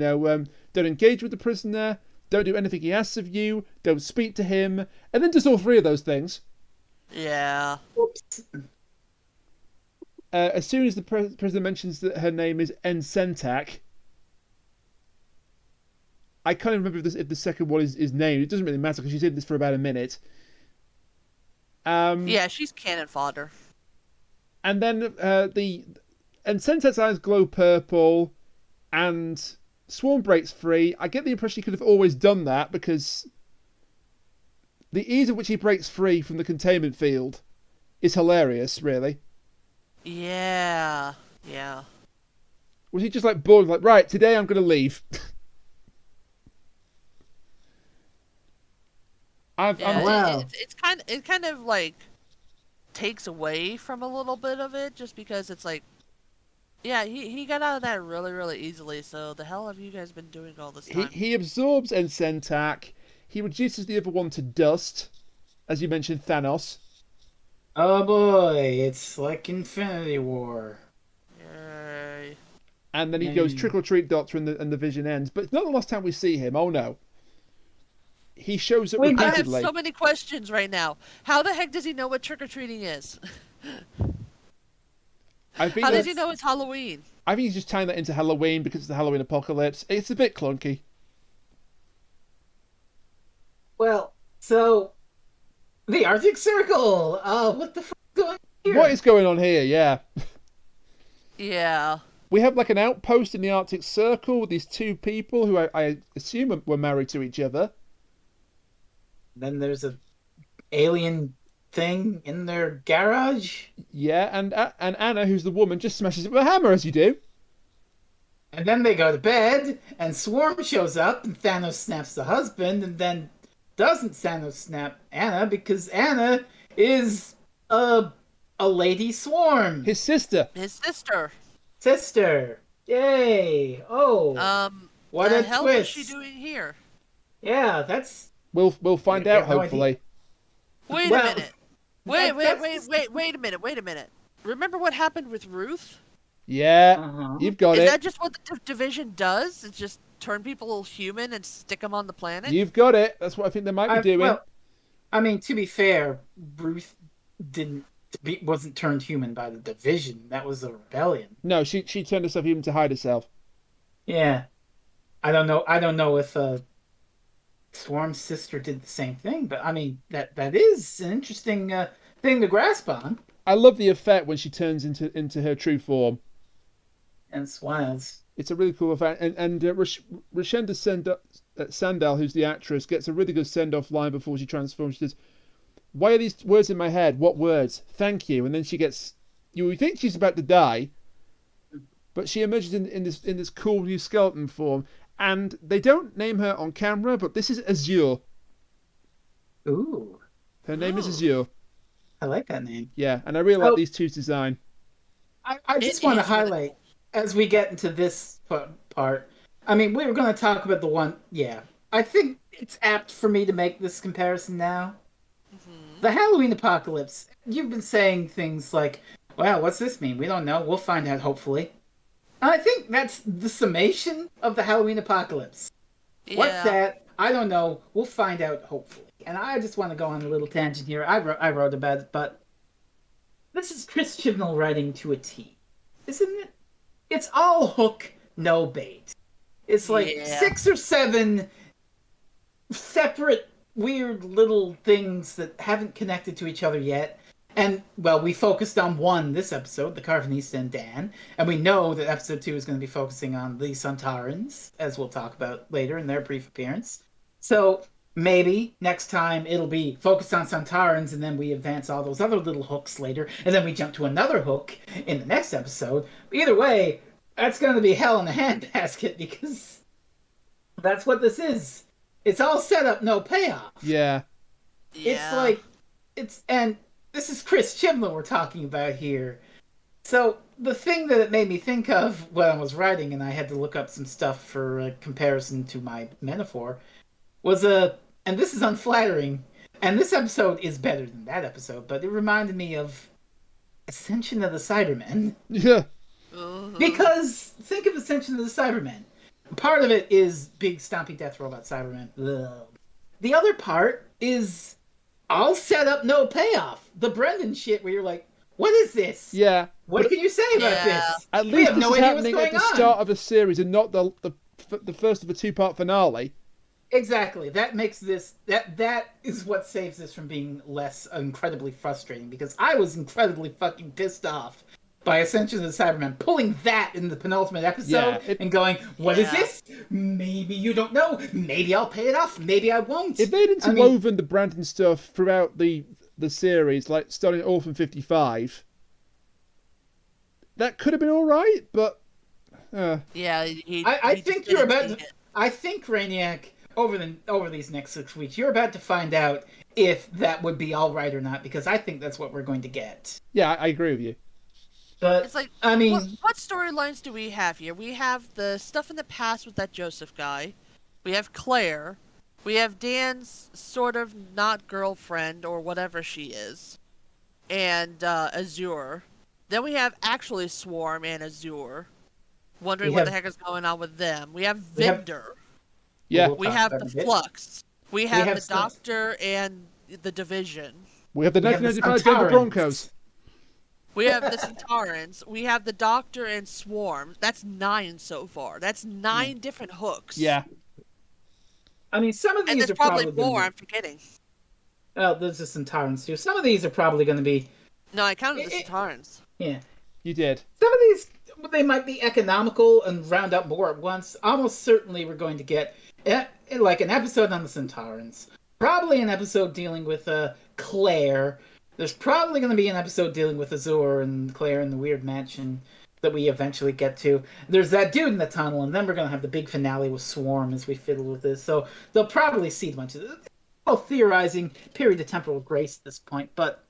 don't engage with the prisoner, don't do anything he asks of you, don't speak to him, and then does all three of those things. Yeah. Oops. As soon as the prisoner mentions that her name is Ensentak, I can't even remember if the second one is named. It doesn't really matter because she's in this for about a minute. Yeah, she's cannon fodder. And then Ensentak's eyes glow purple, and Swarm breaks free. I get the impression he could have always done that because the ease at which he breaks free from the containment field is hilarious, really. Yeah. Was he just like bored, like, right, today I'm going to leave? Wow. It kind of like takes away from a little bit of it just because it's like, yeah, he got out of that really, really easily. So the hell have you guys been doing all this time? He absorbs Ensentak. He reduces the other one to dust, as you mentioned, Thanos. Oh boy, it's like Infinity War. Yay. And then he goes trick or treat, Doctor, and the vision ends. But it's not the last time we see him. Oh no. He shows up repeatedly. I have so many questions right now. How the heck does he know what trick or treating is? How does he know it's Halloween? I think he's just tying that into Halloween because it's the Halloween apocalypse. It's a bit clunky. Well, so the Arctic Circle. What the fuck is going on here? What is going on here? Yeah. Yeah. We have like an outpost in the Arctic Circle with these two people who I assume were married to each other. Then there's a alien thing in their garage. Yeah, and Anna, who's the woman, just smashes it with a hammer, as you do. And then they go to bed, and Swarm shows up, and Thanos snaps the husband, and then doesn't Thanos snap Anna because Anna is a lady Swarm. His sister. Sister. Yay. Oh. What a hell twist. What is she doing here? Yeah, that's... We'll find out, hopefully. Wait a minute. Wait a minute. Remember what happened with Ruth? Yeah, you've got it. Is that just what the division does? It's just turn people human and stick them on the planet? You've got it. That's what I think they might be doing. Well, I mean, to be fair, Ruth wasn't turned human by the division. That was a rebellion. No, she turned herself human to hide herself. Yeah. I don't know if Swarm's sister did the same thing, but I mean that is an interesting thing to grasp on. I love the effect when she turns into her true form. And smiles. It's a really cool effect. And Rashenda Sandel, who's the actress, gets a really good send-off line before she transforms. She says, "Why are these words in my head? What words? Thank you." And then she gets... You think she's about to die, but she emerges in this cool new skeleton form. And they don't name her on camera, but this is Azure. Ooh. Her name is Azure. I like that name. Yeah, and I really like these two's design. I just want to highlight, as we get into this part, I mean, we were going to talk about the one... Yeah. I think it's apt for me to make this comparison now. Mm-hmm. The Halloween apocalypse, you've been saying things like, well, what's this mean? We don't know. We'll find out, hopefully. I think that's the summation of the Halloween apocalypse. Yeah. What's that? I don't know. We'll find out, hopefully. And I just want to go on a little tangent here. I wrote about it, but this is Chris Chibnall writing to a T. Isn't it? It's all hook, no bait. It's like 6 or 7 separate, weird little things that haven't connected to each other yet. And, well, we focused on one this episode, the Carvanista and Dan, and we know that episode 2 is going to be focusing on the Sontarans, as we'll talk about later in their brief appearance. So, Maybe next time it'll be focused on Santarans, and then we advance all those other little hooks later, and then we jump to another hook in the next episode. But either way, that's going to be hell in a handbasket, because that's what this is. It's all set up, no payoff. Yeah. It's like, and this is Chris Chibnall we're talking about here. So the thing that it made me think of when I was writing, and I had to look up some stuff for a comparison to my metaphor, was and this is unflattering, and this episode is better than that episode, but it reminded me of Ascension of the Cybermen. Yeah. Because think of Ascension of the Cybermen. Part of it is big stompy death robot Cybermen. Ugh. The other part is all set up, no payoff. The Brendan shit where you're like, what is this? Yeah. What can you say about this? At least this is happening at the start of a series and not the first of a two-part finale. Exactly. That makes this that is what saves this from being less incredibly frustrating, because I was incredibly fucking pissed off by Ascension of the Cybermen pulling that in the penultimate episode and going, what is this? Maybe you don't know. Maybe I'll pay it off. Maybe I won't. If they'd interwoven the Brandon stuff throughout the series, like starting at Orphan 55, that could have been all right, but I think you're about to, I think, Rainiac, over these next 6 weeks, you're about to find out if that would be all right or not, because I think that's what we're going to get. Yeah, I agree with you. But it's like, I mean, what storylines do we have here? We have the stuff in the past with that Joseph guy. We have Claire. We have Dan's sort of not girlfriend or whatever she is, and Azure. Then we have actually Swarm and Azure, wondering what the heck is going on with them. We have Vendor. We have the Flux. We have the Doctor and the Division. We have the 1995 Denver Broncos. We have the Santarans. We have the Doctor and Swarm. That's 9 so far. That's 9 different hooks. Yeah. I mean, some of these and there's are probably more. I'm forgetting. Oh, there's the Santarans too. Some of these are probably going to be. No, I counted the Santarans. Yeah, you did. Some of these, they might be economical and round up more at once. Almost certainly, we're going to get like an episode on the Santarans. Probably an episode dealing with Claire. There's probably going to be an episode dealing with Azure and Claire in the weird mansion that we eventually get to. There's that dude in the tunnel, and then we're going to have the big finale with Swarm as we fiddle with this. So they'll probably see a bunch of this. All theorizing, period of temporal grace at this point, but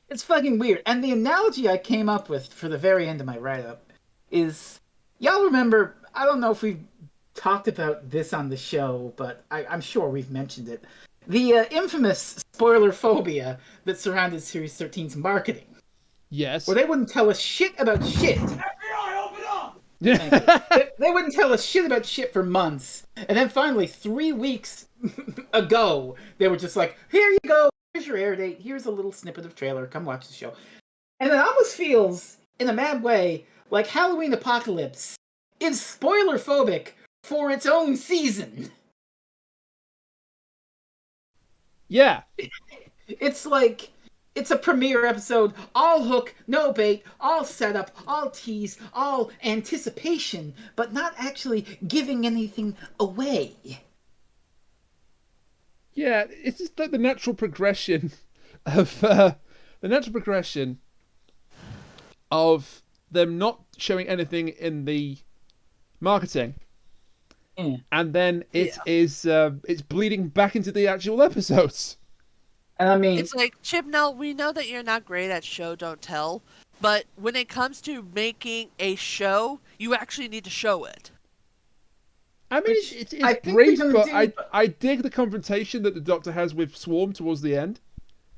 it's fucking weird. And the analogy I came up with for the very end of my write-up is, y'all remember, I don't know if we've talked about this on the show, but I'm sure we've mentioned it. The infamous spoiler phobia that surrounded Series 13's marketing. Yes. Where they wouldn't tell us shit about shit. FBI, open up! They wouldn't tell us shit about shit for months. And then finally, 3 weeks ago, they were just like, here you go. Here's your air date. Here's a little snippet of trailer. Come watch the show. And it almost feels, in a mad way, like Halloween Apocalypse is spoiler phobic for its own season. Yeah. It's like, it's a premiere episode, all hook, no bait, all setup, all tease, all anticipation, but not actually giving anything away. Yeah, it's just like the natural progression of them not showing anything in the marketing. And then it's bleeding back into the actual episodes. And I mean, it's like, Chibnall, we know that you're not great at show don't tell, but when it comes to making a show, you actually need to show it. I mean, it's brief, but I dig the confrontation that the Doctor has with Swarm towards the end.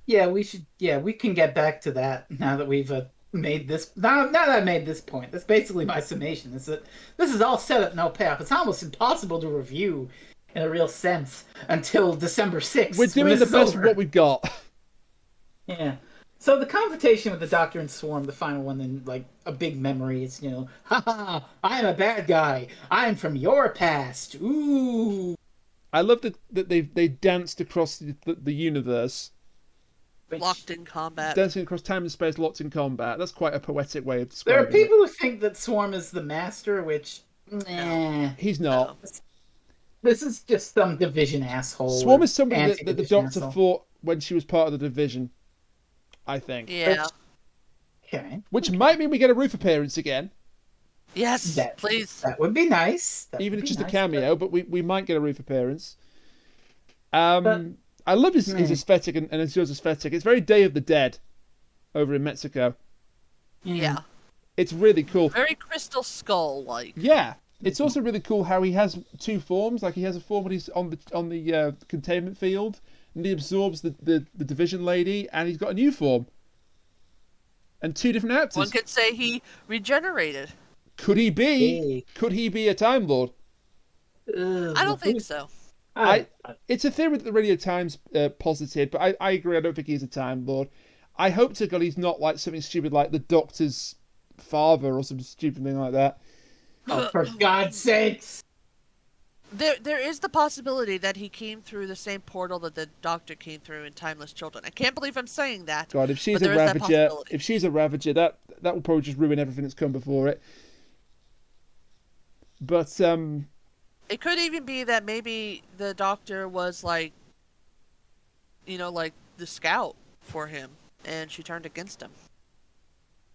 Yeah, we should. Yeah, we can get back to that now that we've made this. Now that I've made this point, that's basically my summation. Is that this is all set up, no payoff. It's almost impossible to review in a real sense until December 6th. We're doing the best of what we've got. Yeah. So the confrontation with the Doctor and Swarm, the final one, in like a big memory, is, you know, haha, I'm a bad guy. I'm from your past. Ooh. I love that they danced across the universe. Locked in combat. Dancing across time and space, locked in combat. That's quite a poetic way of describing it. There are people who think that Swarm is the master, which, he's not. This is just some division asshole. Swarm is somebody that the anti-division Doctor asshole. fought when she was part of the division, I think. Yeah. Okay. Which might mean we get a roof appearance again. Yes, please. That would be nice. Even if it's just a cameo, but we might get a roof appearance. I love his aesthetic and Azur's aesthetic. It's very Day of the Dead over in Mexico. Yeah. It's really cool. Very Crystal Skull-like. Yeah. It's also really cool how he has two forms. Like he has a form when he's on the containment field, and he absorbs the division lady, and he's got a new form. And two different actors. One could say he regenerated. Could he be? Could he be a Time Lord? I don't think so. It's a theory that the Radio Times posited, but I agree. I don't think he's a Time Lord. I hope to God he's not like something stupid like the Doctor's father or some stupid thing like that. Oh, for God's sakes! There is the possibility that he came through the same portal that the Doctor came through in Timeless Children. I can't believe I'm saying that. God, if she's a Ravager, that will probably just ruin everything that's come before it. But it could even be that maybe the Doctor was like the scout for him, and she turned against him.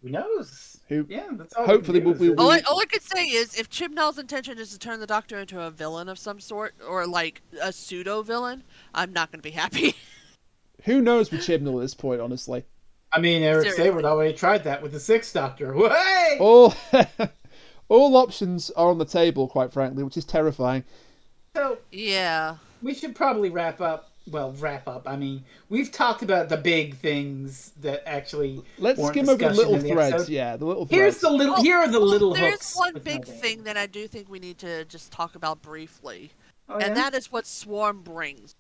Who knows? Yeah, that's all. Hopefully, all I could say is if Chibnall's intention is to turn the Doctor into a villain of some sort, or like a pseudo villain, I'm not going to be happy. Who knows with Chibnall at this point, honestly? I mean, Eric Saward already tried that with the Sixth Doctor. Hey! All options are on the table, quite frankly, which is terrifying. So yeah, we should probably wrap up. I mean, we've talked about the big things that actually. Let's skim over the little threads. Yeah, the little threads. Here are the little there's hooks. There's one big thing that I do think we need to just talk about briefly, and that is what Swarm brings.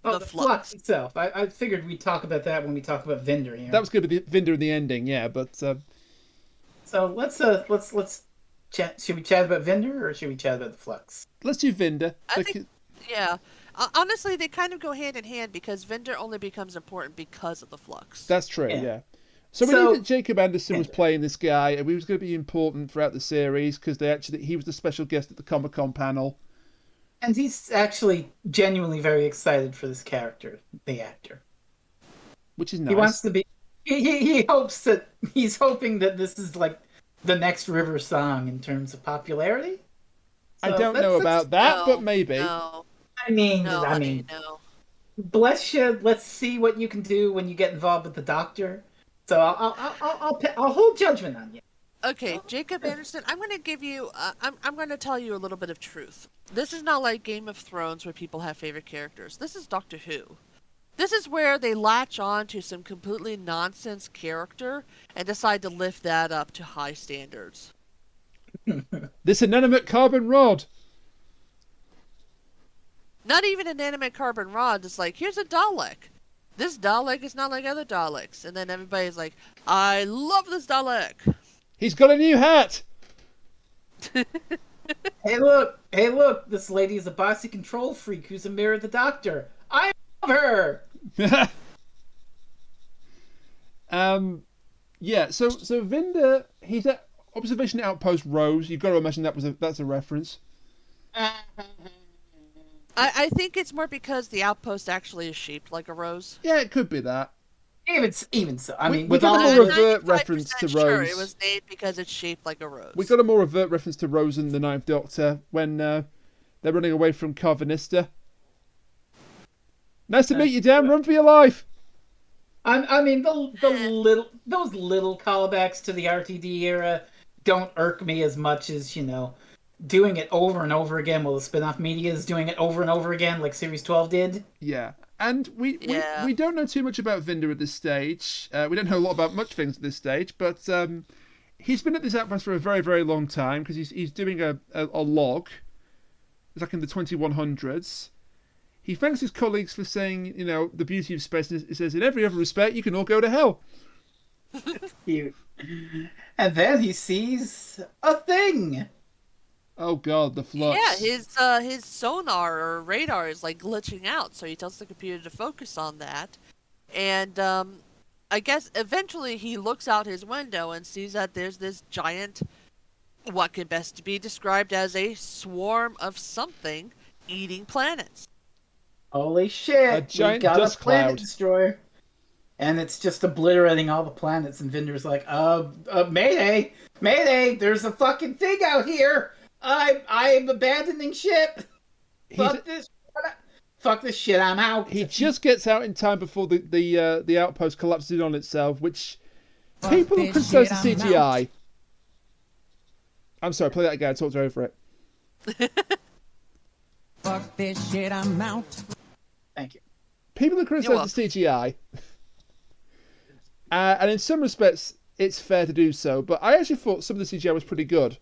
The Flux itself. I figured we'd talk about that when we talk about Vinder here. That was going to be Vinder in the ending, yeah, but. So let's chat. Should we chat about Vinder or should we chat about the Flux? Let's do Vinder. I think, yeah. Honestly, they kind of go hand in hand because Vinder only becomes important because of the Flux. That's true, yeah. So we knew that Jacob Anderson was playing this guy, and he was going to be important throughout the series because he was the special guest at the Comic-Con panel. And he's actually genuinely very excited for this character, the actor. Which is nice. He wants to be. He's hoping that this is like the next River song in terms of popularity. So I don't know about that, but maybe. No. I mean, bless you. Let's see what you can do when you get involved with the Doctor. So I'll hold judgment on you. Okay, Jacob Anderson, I'm going to give you. I'm going to tell you a little bit of truth. This is not like Game of Thrones where people have favorite characters. This is Doctor Who. This is where they latch on to some completely nonsense character and decide to lift that up to high standards. This inanimate carbon rod. Not even an inanimate carbon rod. It's like, here's a Dalek. This Dalek is not like other Daleks. And then everybody's like, I love this Dalek. He's got a new hat. Hey, look. This lady is a bossy control freak who's a mirror of the Doctor. I love her. Yeah, so Vinder, he's at Observation Outpost Rose. You've got to imagine that's a reference. I think it's more because the outpost actually is shaped like a rose. Yeah, it could be that. Even so, I mean, we got a more overt reference to sure Rose. It was named because it's shaped like a rose. We got a more overt reference to Rose in the Ninth Doctor when they're running away from Carvanista. Nice to meet you, Dan. Run for your life. I mean, those little callbacks to the RTD era don't irk me as much as doing it over and over again while the spin-off media is doing it over and over again like Series 12 did. Yeah. And we don't know too much about Vinder at this stage. We don't know a lot about much things at this stage, but he's been at this outpost for a very, very long time because he's doing a log. It's like in the 2100s. He thanks his colleagues for saying, the beauty of space. It says, in every other respect, you can all go to hell. Cute. And then he sees a thing. Oh God, the Flux. Yeah, his sonar or radar is like glitching out, so he tells the computer to focus on that. And I guess eventually he looks out his window and sees that there's this giant, what can best be described as a swarm of something, eating planets. Holy shit! A giant we got dust a planet cloud. destroyer, and it's just obliterating all the planets. And Vinder's like, Mayday, Mayday! There's a fucking thing out here. I'm abandoning ship. Fuck this. Fuck this shit. I'm out. He just gets out in time before the outpost collapses in on itself, which people have criticized the CGI. I'm sorry, play that again. I talked over it. Fuck this shit, I'm out. Thank you. People have criticized the CGI. And in some respects, it's fair to do so, but I actually thought some of the CGI was pretty good.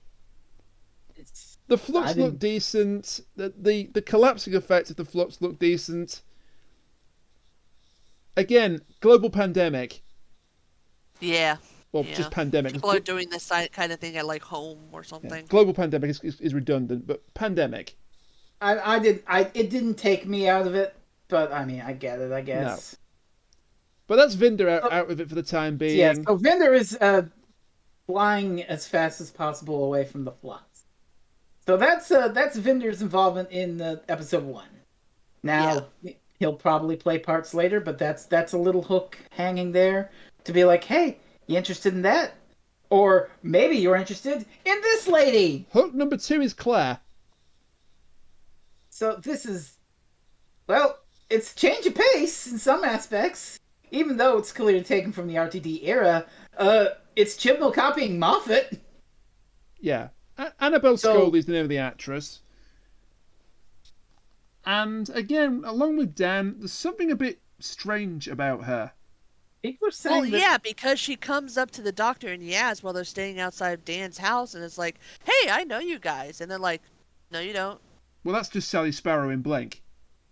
The Flux looked decent. The collapsing effect of the Flux looked decent. Again, global pandemic. Yeah. Well, just pandemic. People are doing this kind of thing at like home or something. Yeah. Global pandemic is redundant, but pandemic. It didn't take me out of it, but I mean, I get it, I guess. No. But that's Vinder out of it for the time being. Yeah, so Vinder is flying as fast as possible away from the Flux. So that's Vinder's involvement in episode 1. Now he'll probably play parts later, but that's a little hook hanging there to be like, hey, you interested in that? Or maybe you're interested in this lady. Hook number 2 is Claire. So this is, well, it's change of pace in some aspects. Even though it's clearly taken from the RTD era, it's Chibnall copying Moffat. Yeah. Annabelle Scully is the name of the actress. And again, along with Dan, there's something a bit strange about her. People are saying because she comes up to the Doctor and Yaz while they're staying outside Dan's house, and it's like, hey, I know you guys. And they're like, no, you don't. Well, that's just Sally Sparrow in Blink.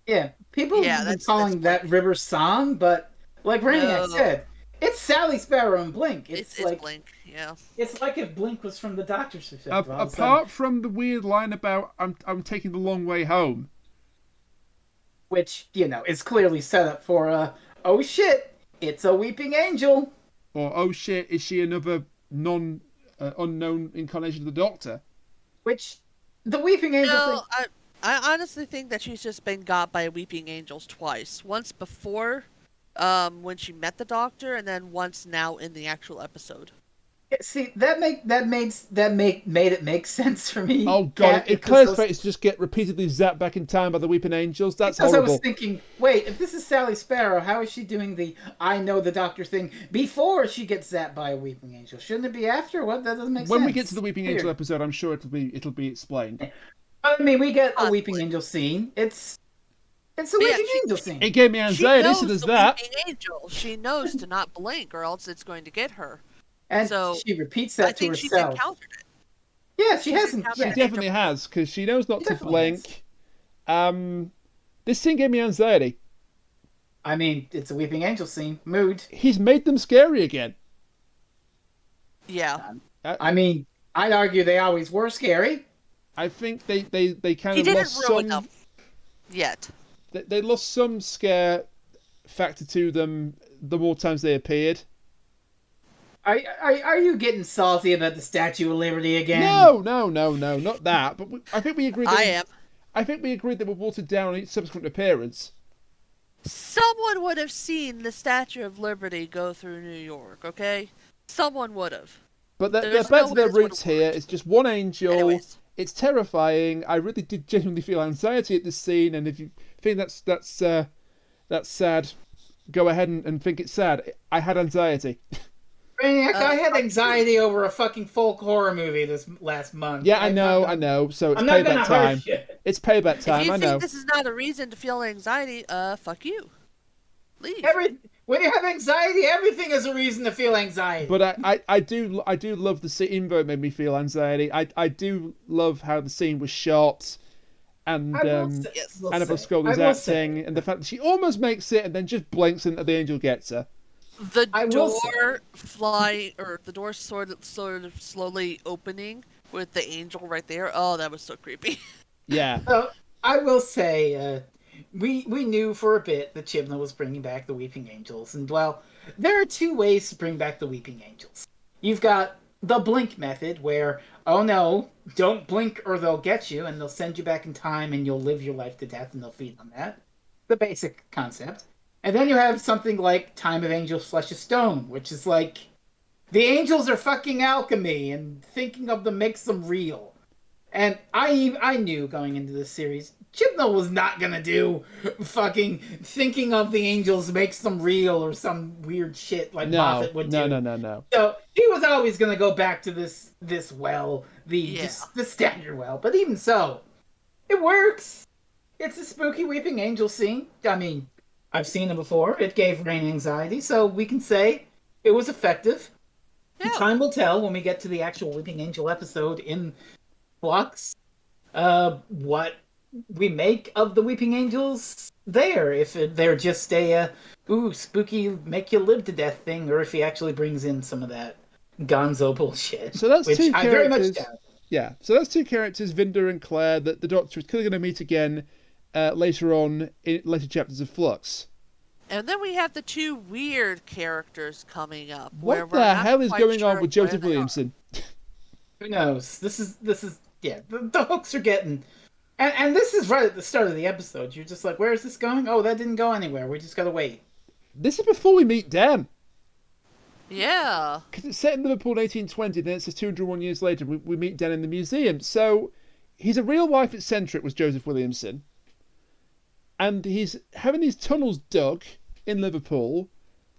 Yeah, people have been calling that River Song, but like Rainiac said, it's Sally Sparrow and Blink. It's like Blink, yeah. It's like if Blink was from the Doctor's perspective. Apart from the weird line about I'm taking the long way home, which is clearly set up for oh shit, it's a weeping angel, or oh shit, is she another unknown incarnation of the Doctor? Which the weeping angel. No, I honestly think that she's just been got by weeping angels twice. Once before, when she met the Doctor, and then once now in the actual episode. See, that made it make sense for me. Oh god, if Claire's fate is to just get repeatedly zapped back in time by the weeping angels, that's horrible. I was thinking, wait, if this is Sally Sparrow, how is she doing the I know the Doctor thing before she gets zapped by a weeping angel? Shouldn't it be after? What? That doesn't make sense. When we get to the weeping angel episode, I'm sure it'll be explained. I mean, we get a weeping angel scene. It's a weeping angel scene. It gave me anxiety, so there's that. Weeping angel. She knows to not blink, or else it's going to get her. And so she repeats that to herself. She's encountered it. Yeah, she hasn't. She definitely has, because she knows not to blink. This scene gave me anxiety. I mean, it's a weeping angel scene. Mood. He's made them scary again. Yeah. I mean, I'd argue they always were scary. I think they kind of lost some yet. They lost some scare factor to them the more times they appeared. Are you getting salty about the Statue of Liberty again? No, not that. But I think we agreed. I think we agreed that we're watered down on each subsequent appearance. Someone would have seen the Statue of Liberty go through New York, okay? Someone would have. But they're back to their roots here. It's just one angel. Anyways. It's terrifying. I really did genuinely feel anxiety at this scene, and if you think that's sad, go ahead and think it's sad. I had anxiety. Brainiac, I had anxiety over a fucking folk horror movie this last month. Yeah, I know. So it's payback time. It's payback time. I know. If you think this is not a reason to feel anxiety, fuck you. Leave. When you have anxiety, everything is a reason to feel anxiety. But I do love the scene, even though it made me feel anxiety. I do love how the scene was shot, and Annabelle Scully's acting, and the fact that she almost makes it and then just blinks and the angel gets her. The door sort of slowly opening with the angel right there. Oh, that was so creepy. Yeah. I will say, we knew for a bit that Chibnall was bringing back the Weeping Angels, and well, there are two ways to bring back the Weeping Angels. You've got the blink method, where oh no, don't blink or they'll get you, and they'll send you back in time, and you'll live your life to death, and they'll feed on that. The basic concept. And then you have something like Time of Angels, Flesh of Stone, which is like the angels are fucking alchemy, and thinking of them makes them real. And I knew going into this series, Chibnall was not gonna do fucking thinking of the angels makes them real or some weird shit like Moffat would do. No. So he was always gonna go back to this well, just the standard well. But even so, it works. It's a spooky weeping angel scene. I mean, I've seen it before. It gave Rain anxiety, so we can say it was effective. Yeah. Time will tell when we get to the actual weeping angel episode in Flux, what we make of the weeping angels there. If they're just a spooky make you live to death thing, or if he actually brings in some of that gonzo bullshit. So that's which two I characters. Very much doubt. Yeah, so that's two characters, Vinda and Claire, that the Doctor is clearly going to meet again later on in later chapters of Flux. And then we have the two weird characters coming up. What the hell is going on with Joseph Williamson? Who knows? This is the hooks are getting, and this is right at the start of the episode. You're just like, where is this going? Oh, that didn't go anywhere. We just gotta wait. This is before we meet Dan. Yeah. Because it's set in Liverpool in 1820, then it says 201 years later we meet Dan in the museum. So he's a real life eccentric, was Joseph Williamson. And he's having these tunnels dug in Liverpool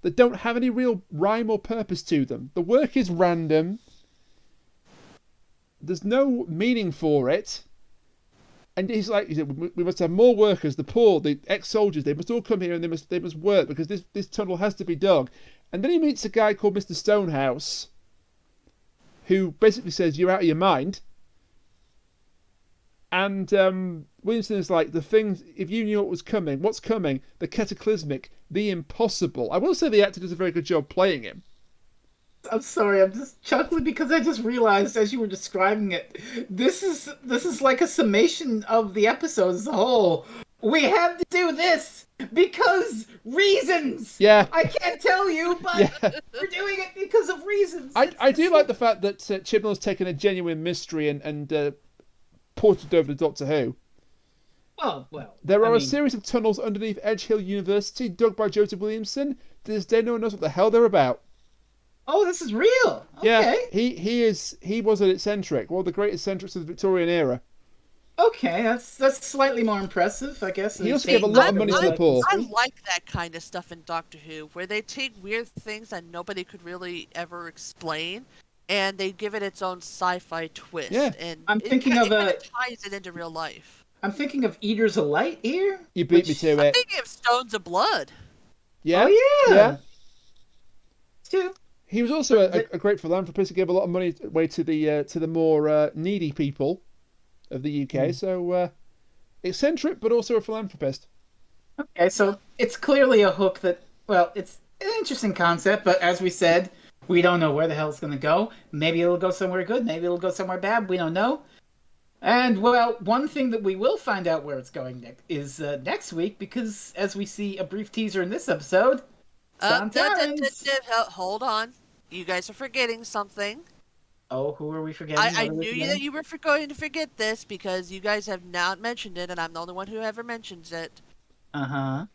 that don't have any real rhyme or purpose to them. The work is random. There's no meaning for it. And he's like, he said, we must have more workers, the poor, the ex-soldiers, they must all come here and they must work because this tunnel has to be dug. And then he meets a guy called Mr. Stonehouse, who basically says, you're out of your mind. And Williamson is like, the things, if you knew what was coming, what's coming? The cataclysmic, the impossible. I will say the actor does a very good job playing him. I'm sorry, I'm just chuckling because I just realized as you were describing it, this is like a summation of the episode as a whole. We have to do this because reasons. Yeah. I can't tell you, but we're doing it because of reasons. I do like the fact that Chibnall's taken a genuine mystery and ported it over to Doctor Who. Oh, well. There are a series of tunnels underneath Edge Hill University dug by Joseph Williamson. To this day, no one knows what the hell they're about. Oh, this is real. Okay. Yeah, he was an eccentric, one of the great eccentrics of the Victorian era. Okay, that's slightly more impressive, I guess. He also gave a lot of money to the poor. I like that kind of stuff in Doctor Who, where they take weird things that nobody could really ever explain, and they give it its own sci-fi twist. Yeah. And I'm thinking it of ties it into real life. I'm thinking of Eaters of Light here. You beat me to it. I'm thinking of Stones of Blood. Yeah. Oh yeah. Yeah. He was also a great philanthropist. He gave a lot of money away to the more needy people of the UK. So eccentric, but also a philanthropist. Okay, so it's clearly a hook that, well, it's an interesting concept, but as we said, we don't know where the hell it's going to go. Maybe it'll go somewhere good. Maybe it'll go somewhere bad. We don't know. And, well, one thing that we will find out where it's going is next week, because as we see a brief teaser in this episode, hold on. You guys are forgetting something. Oh, who are we forgetting? I knew that you were going to forget this because you guys have not mentioned it, and I'm the only one who ever mentions it. Uh-huh.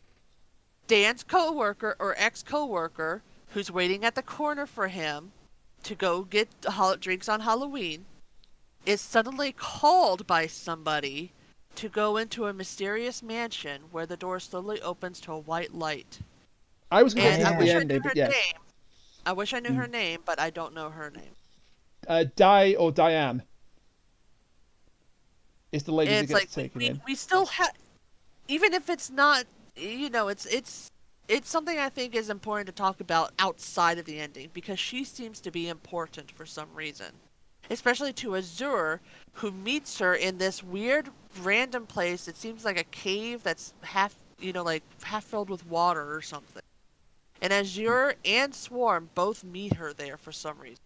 Dan's co-worker or ex-co-worker, who's waiting at the corner for him to go get drinks on Halloween, is suddenly called by somebody to go into a mysterious mansion where the door slowly opens to a white light. I was going to have the ending, but yeah. I wish I knew her name, but I don't know her name. Di or Diane is the lady that it's gets like taken in. We still have, even if it's not, it's something I think is important to talk about outside of the ending because she seems to be important for some reason, especially to Azure, who meets her in this weird random place. It seems like a cave that's half filled with water or something. And Azure and Swarm both meet her there for some reason,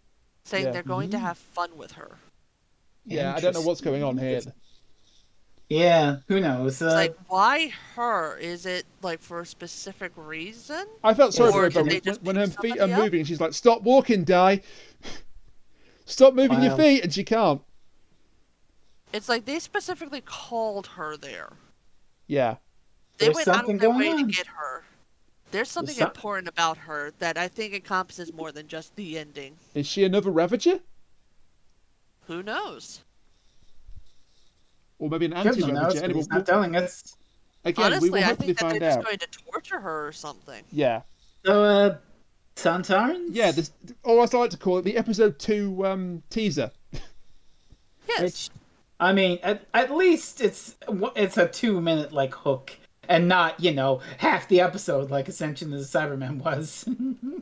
saying they're going to have fun with her. Yeah, I don't know what's going on here. Yeah, who knows? It's like, why her? Is it like for a specific reason? I felt sorry for her when her feet are moving. She's like, "Stop walking, Di." Stop moving your feet, and she can't. It's like they specifically called her there. Yeah. They went out of their way to on. get her. There's something important about her that I think encompasses more than just the ending. Is she another Ravager? Who knows? Or maybe an anti-Ravager? Anyway, he's not telling us. Again, Honestly, we will I hopefully think that find they're out. just going to torture her or something. Yeah. So, Santarans? Yeah, this, or as I like to call it, the episode 2 teaser. Yes. Which, I mean, at least it's a 2-minute like hook, and not half the episode like Ascension of the Cybermen was.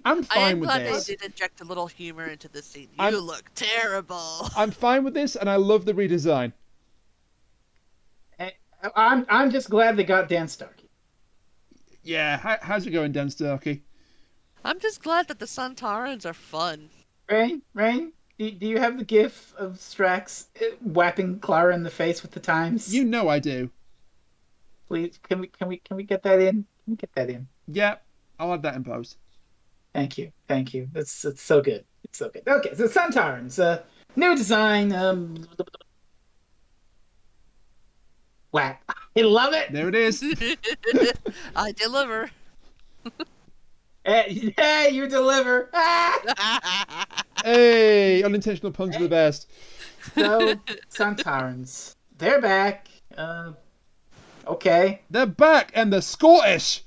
I'm fine with glad this. they did inject a little humor into the scene. You look terrible. I'm fine with this, and I love the redesign. I'm just glad they got Dan Starkey. Yeah, how's it going, Dan Starkey? I'm just glad that the Santarans are fun. Rain, do you have the gif of Strax whapping Clara in the face with the Times? You know I do. Please, can we get that in? Can we get that in? Yeah, I'll add that in post. Thank you. It's so good. It's so good. Okay, so Santarans, new design. Whack! I love it. There it is. I deliver. Hey, you deliver. Hey, unintentional puns are the best. So, Santarans, they're back. Okay. They're back, and they're Scottish.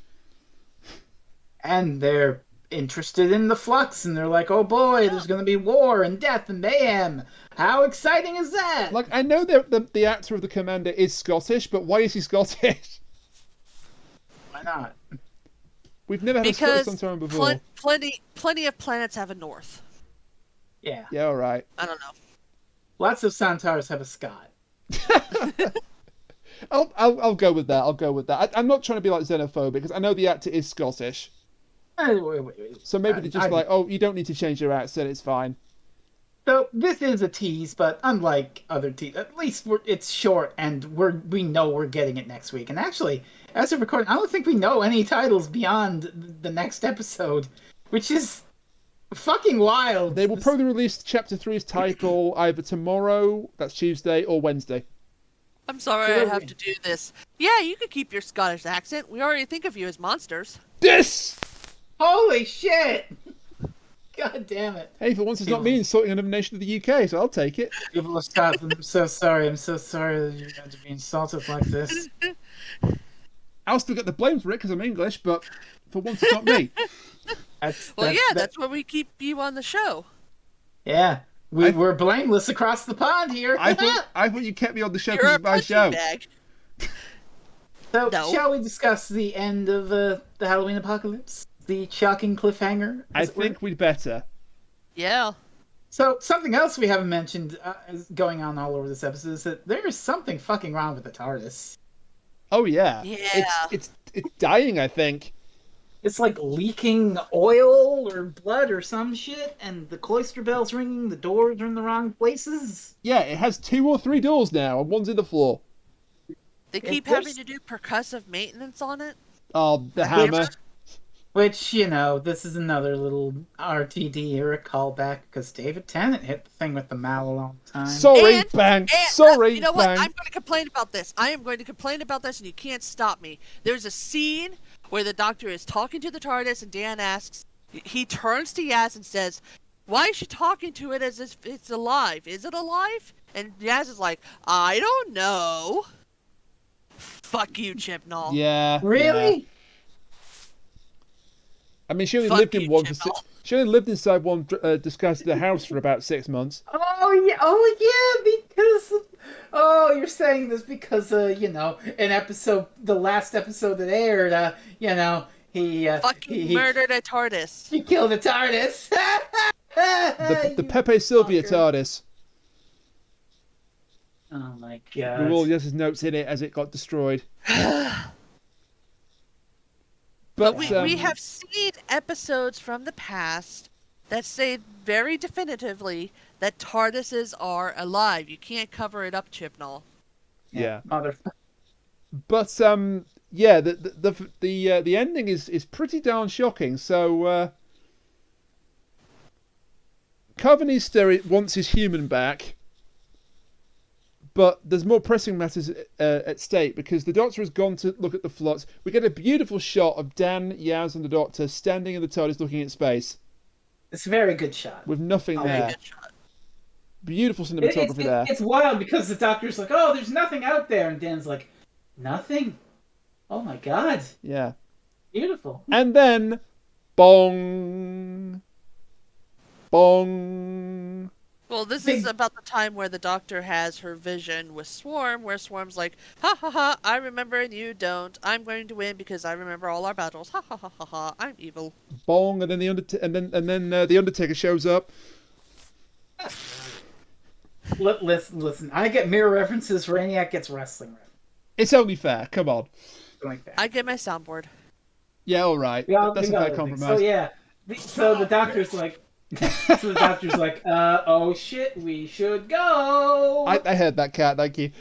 And they're interested in the Flux, and they're like, oh boy, there's going to be war and death and mayhem. How exciting is that? Like, I know that the actor of the commander is Scottish, but why is he Scottish? Why not? We've never had a Scottish Santaran before. Plenty of planets have a north. Yeah. Yeah, all right. I don't know. Lots of Santars have a Scot. I'll go with that. I'll go with that. I'm not trying to be like xenophobic because I know the actor is Scottish. Wait. So maybe they're just like, oh, you don't need to change your accent. It's fine. So this is a tease, but unlike other teas, at least it's short, and we know we're getting it next week. And actually, as of recording, I don't think we know any titles beyond the next episode, which is fucking wild. They will probably release Chapter 3's title either tomorrow, that's Tuesday, or Wednesday. I'm sorry I have to do this. Yeah, you could keep your Scottish accent. We already think of you as monsters. This! Holy shit! God damn it. Hey, for once it's not me insulting another nation of the UK, so I'll take it. People of Scotland, I'm so sorry that you're going to be insulted like this. I'll still get the blame for it because I'm English, but for once it's not me. That's why we keep you on the show. Yeah, we're blameless across the pond here. I thought you kept me on the show because it's my show. Bag. So, No. Shall we discuss the end of the Halloween apocalypse? The shocking cliffhanger? I think we'd better. Yeah. So, something else we haven't mentioned is going on all over this episode is that there is something fucking wrong with the TARDIS. Oh, yeah. Yeah. It's dying, I think. It's like leaking oil or blood or some shit, and the cloister bell's ringing, the doors are in the wrong places. Yeah, it has 2 or 3 doors now, and one's in the floor. They keep having to do percussive maintenance on it. Oh, the hammer. Which, this is another little RTD era callback, because David Tennant hit the thing with the mallet a long time. Sorry, bang. Sorry, you know what? bang. I'm going to complain about this. I am going to complain about this, and you can't stop me. There's a scene where the Doctor is talking to the TARDIS, and Dan asks, he turns to Yaz and says, why is she talking to it as if it's alive? Is it alive? And Yaz is like, I don't know. Fuck you, Chibnall. Yeah. Really? Yeah. I mean, she only Fuck lived in you, one. Chibnall. She only lived inside one disguised as a house for about 6 months. Oh yeah, because you're saying this because the last episode that aired, he murdered a TARDIS. He killed a TARDIS. The Pepe Sylvia TARDIS. Oh my god. With all Yes's notes in it as it got destroyed. But we have seen episodes from the past that say very definitively that TARDISes are alive. You can't cover it up, Chibnall. Yeah. Motherfucker. But the ending is pretty darn shocking. So Carvanista wants his human back, but there's more pressing matters at stake because the Doctor has gone to look at the Flux. We get a beautiful shot of Dan, Yaz, and the Doctor standing in the TARDIS looking at space. It's a very good shot. With nothing there. Good shot. Beautiful cinematography there. It's wild because the Doctor's like, oh, there's nothing out there. And Dan's like, nothing? Oh my god. Yeah. Beautiful. And then, bong. Bong. Well, this is about the time where the Doctor has her vision with Swarm, where Swarm's like, ha ha ha, I remember and you don't. I'm going to win because I remember all our battles. Ha ha ha ha ha. I'm evil. Bong, and then the Undertaker shows up. Listen. I get mirror references. Rainiac gets wrestling references. It's only fair. Come on. I get my soundboard. Yeah, all right. That's a fair compromise. So yeah, so the Doctor's like, oh shit, we should go. I heard that, Cat. Thank you.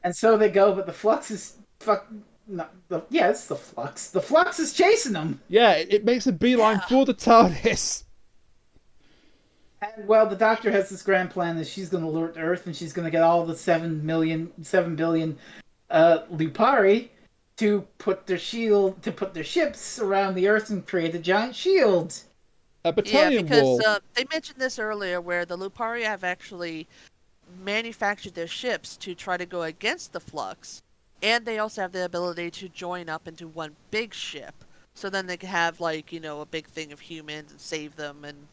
And so they go, but the Flux is it's the Flux. The Flux is chasing them. Yeah, it makes a beeline for the TARDIS. And well, the Doctor has this grand plan that she's going to alert Earth, and she's going to get all the 7 billion Lupari to put their ships around the Earth and create a giant shield. A battalion wall. Because they mentioned this earlier, where the Lupari have actually manufactured their ships to try to go against the Flux, and they also have the ability to join up into one big ship. So then they can have a big thing of humans and save them and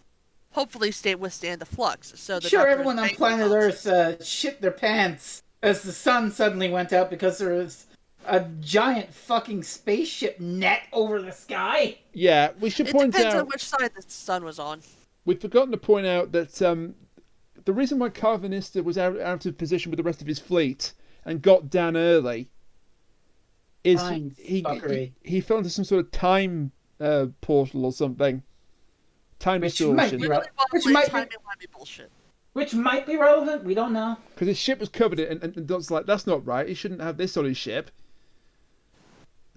hopefully withstand the Flux. So everyone on planet Earth shit their pants as the sun suddenly went out because there was a giant fucking spaceship net over the sky. Yeah, we should point out... It depends on which side the sun was on. We've forgotten to point out that the reason why Carvanista was out of position with the rest of his fleet and got Dan early is he fell into some sort of time portal or something. Time distortion. Which might be relevant. We don't know. Because his ship was covered it, and Doc's like, that's not right. He shouldn't have this on his ship.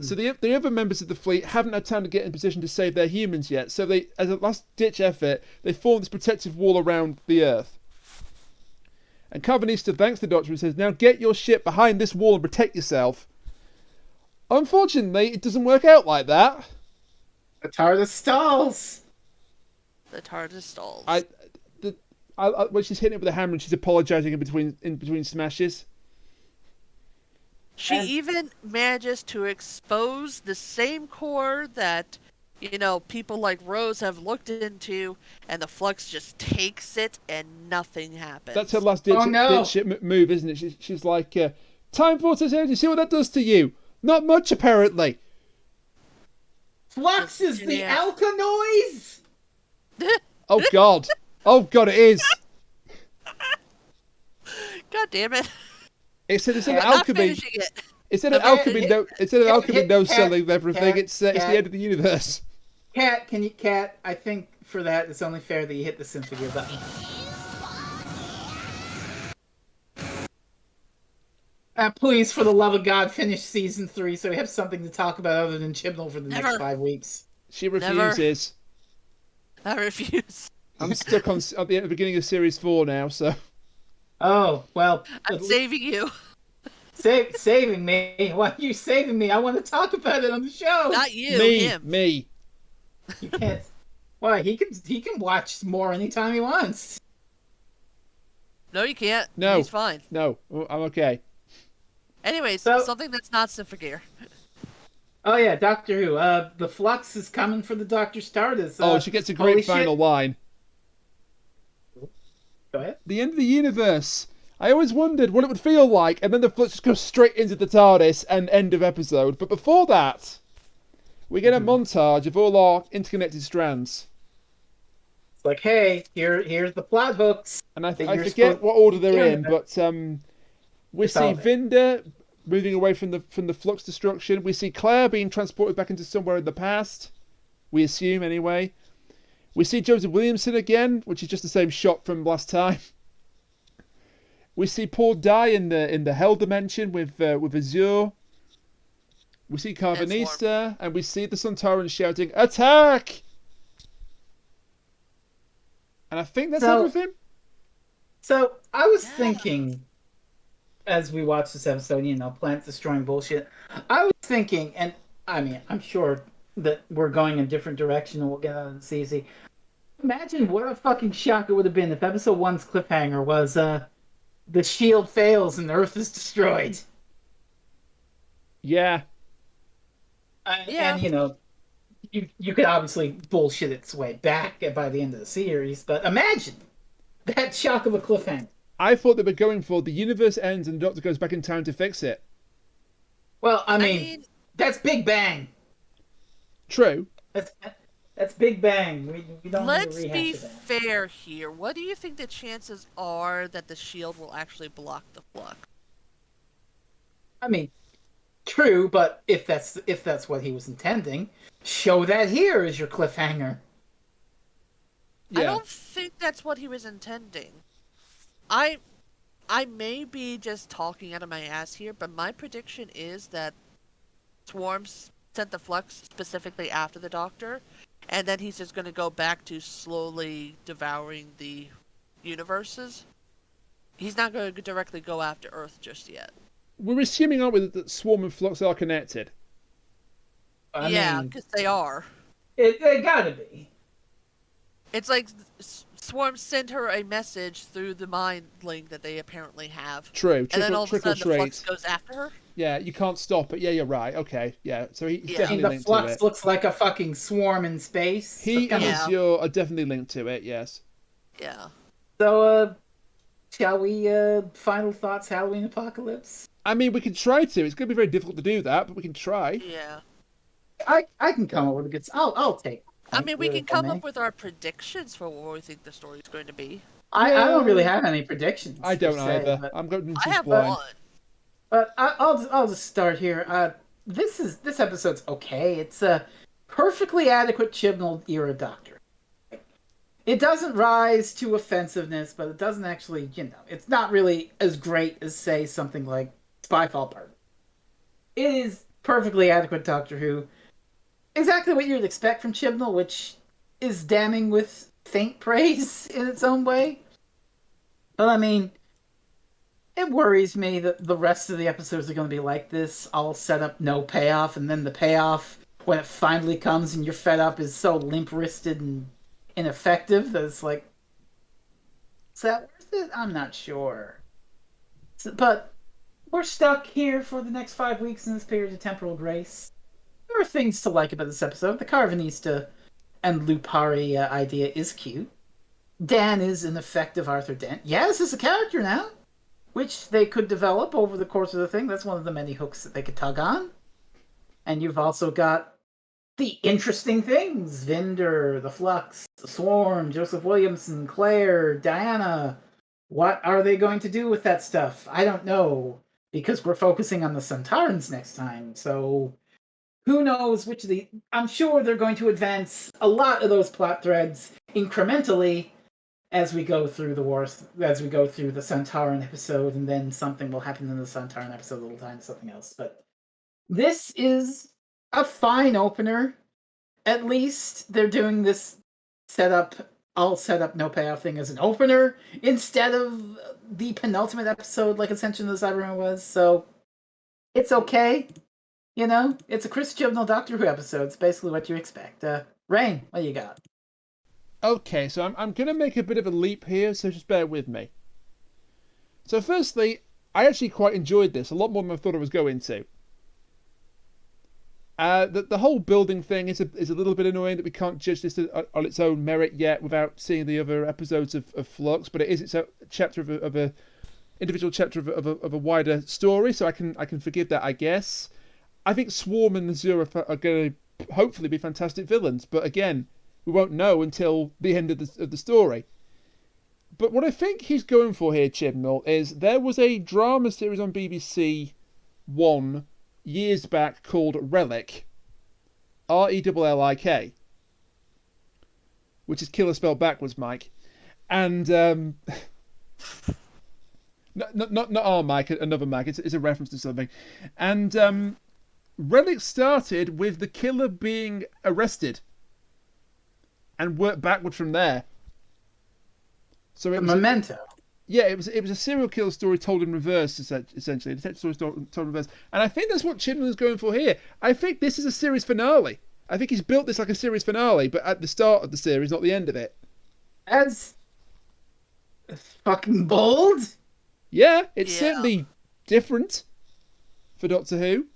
So the other members of the fleet haven't had time to get in position to save their humans yet. So they, as a last-ditch effort, they form this protective wall around the Earth. And Carvanista thanks the Doctor and says, now get your ship behind this wall and protect yourself. Unfortunately, it doesn't work out like that. The TARDIS stalls. When she's hitting it with a hammer and she's apologising in between smashes. She even manages to expose the same core that, people like Rose have looked into, and the Flux just takes it and nothing happens. That's her last ditch move, isn't it? She's like, time vortex energy, see what that does to you? Not much, apparently. Flux is the alkanoids! Oh, God. Oh, God, it is. God damn it. Instead of alchemy, instead of alchemy, no selling everything. It's the end of the universe. Cat, I think for that it's only fair that you hit the Symphogear button. Please, for the love of God, finish season 3 so we have something to talk about other than Chibnall for the next 5 weeks. She refuses. I refuse. I'm stuck at the beginning of series 4 now, so. Oh, well. I'm saving you. Saving me? Why are you saving me? I want to talk about it on the show. Not you, him. Me. You can't. Why? He can watch more anytime he wants. No, you can't. No. He's fine. No, I'm okay. Anyways, something that's not Symphogear. Oh yeah, Doctor Who. The Flux is coming for the Doctor's TARDIS. She gets a great final line. Go ahead. The end of the universe. I always wondered what it would feel like, and then the Flux just goes straight into the TARDIS and end of episode. But before that, we get a montage of all our interconnected strands. It's like, hey, here's the plot hooks. And I forget what order they're in, but we see Vinda moving away from the Flux destruction. We see Claire being transported back into somewhere in the past. We assume, anyway. We see Joseph Williamson again, which is just the same shot from last time. We see Paul die in the Hell dimension with Azure. We see Carvanista, and we see the Sontarans shouting, "Attack!" And I think that's So- everything. So I was thinking, as we watched this episode, planet destroying bullshit. I was thinking, and I mean, I'm sure that we're going in a different direction, and we'll get out of this easy. Imagine what a fucking shock it would have been if episode 1's cliffhanger was the shield fails and the Earth is destroyed. Yeah. And you could obviously bullshit its way back by the end of the series, but imagine that shock of a cliffhanger. I thought they were going for the universe ends and the Doctor goes back in time to fix it. Well, I mean that's Big Bang. True. That's Big Bang. We don't Let's need to be rehash that. fair here. What do you think the chances are that the shield will actually block the Flux? I mean, true, but if that's what he was intending, show that here as your cliffhanger. Yeah. I don't think that's what he was intending. I may be just talking out of my ass here, but my prediction is that Swarms sent the Flux specifically after the Doctor, and then he's just going to go back to slowly devouring the universes. He's not going to directly go after Earth just yet. We're assuming, aren't we, that Swarm and Flux are connected? I Yeah, mean, because they are. it gotta be. It's like Swarm sent her a message through the mind link that they apparently have. True. And then all of a Trickle sudden the Flux trait. goes after her? Yeah, you can't stop it. Yeah, you're right. Okay, yeah. So he's Yeah. definitely And the linked to Flux it. looks like a fucking swarm in space. He so, and Azure are definitely linked to it, yes. Yeah. So, shall we, final thoughts, Halloween Apocalypse? I mean, we can try to. It's going to be very difficult to do that, but we can try. Yeah. I can come up with a good... I'll take... I mean, we really, can come if I up with our predictions for what we think the story's going to be. I don't really have any predictions. I don't per se, either. but- I'm going to I have blind. one. But I'll just start here. This episode's okay. It's a perfectly adequate Chibnall era Doctor. It doesn't rise to offensiveness, but it doesn't actually, it's not really as great as, say, something like Spyfall Part. It is perfectly adequate Doctor Who. Exactly what you'd expect from Chibnall, which is damning with faint praise in its own way. But I mean, it worries me that the rest of the episodes are going to be like this, all set up, no payoff, and then the payoff, when it finally comes and you're fed up, is so limp-wristed and ineffective that it's like, is that worth it? I'm not sure. But we're stuck here for the next 5 weeks in this period of temporal grace. There are things to like about this episode. The Carvanista and Lupari idea is cute. Dan is an effective Arthur Dent. Yaz is a character now, which they could develop over the course of the thing. That's one of the many hooks that they could tug on. And you've also got the interesting things. Vinder, the Flux, the Swarm, Joseph Williamson, Claire, Diana. What are they going to do with that stuff? I don't know, because we're focusing on the Centaurans next time, so who knows which of the... I'm sure they're going to advance a lot of those plot threads incrementally as we go through the wars, as we go through the Centauran episode, and then something will happen in the Centauran episode a little time, something else. But this is a fine opener. At least they're doing this all set up, no payoff thing as an opener instead of the penultimate episode like Ascension of the Cybermen was. So it's okay. It's a Chris Chibnall Doctor Who episode. It's basically what you expect. Rain, what do you got? Okay, so I'm going to make a bit of a leap here, so just bear with me. So firstly, I actually quite enjoyed this, a lot more than I thought I was going to. The whole building thing is a little bit annoying that we can't judge this on its own merit yet without seeing the other episodes of Flux, but it is its a chapter of a individual chapter of a wider story, so I can forgive that, I guess. I think Swarm and Azure are going to hopefully be fantastic villains, but again, we won't know until the end of the story. But what I think he's going for here, Chibnall, is there was a drama series on BBC One years back called Relic, Rellik, which is killer spelled backwards, Mike, and not our Mike, another Mike. It's a reference to something, and Relic started with the killer being arrested and worked backward from there. So it The was Memento. it was a serial killer story told in reverse, essentially. A detective story told in reverse. And I think that's what Chibnall is going for here. I think this is a series finale. I think he's built this like a series finale, but at the start of the series, not the end of it. That's fucking bold. Yeah, it's certainly different for Doctor Who.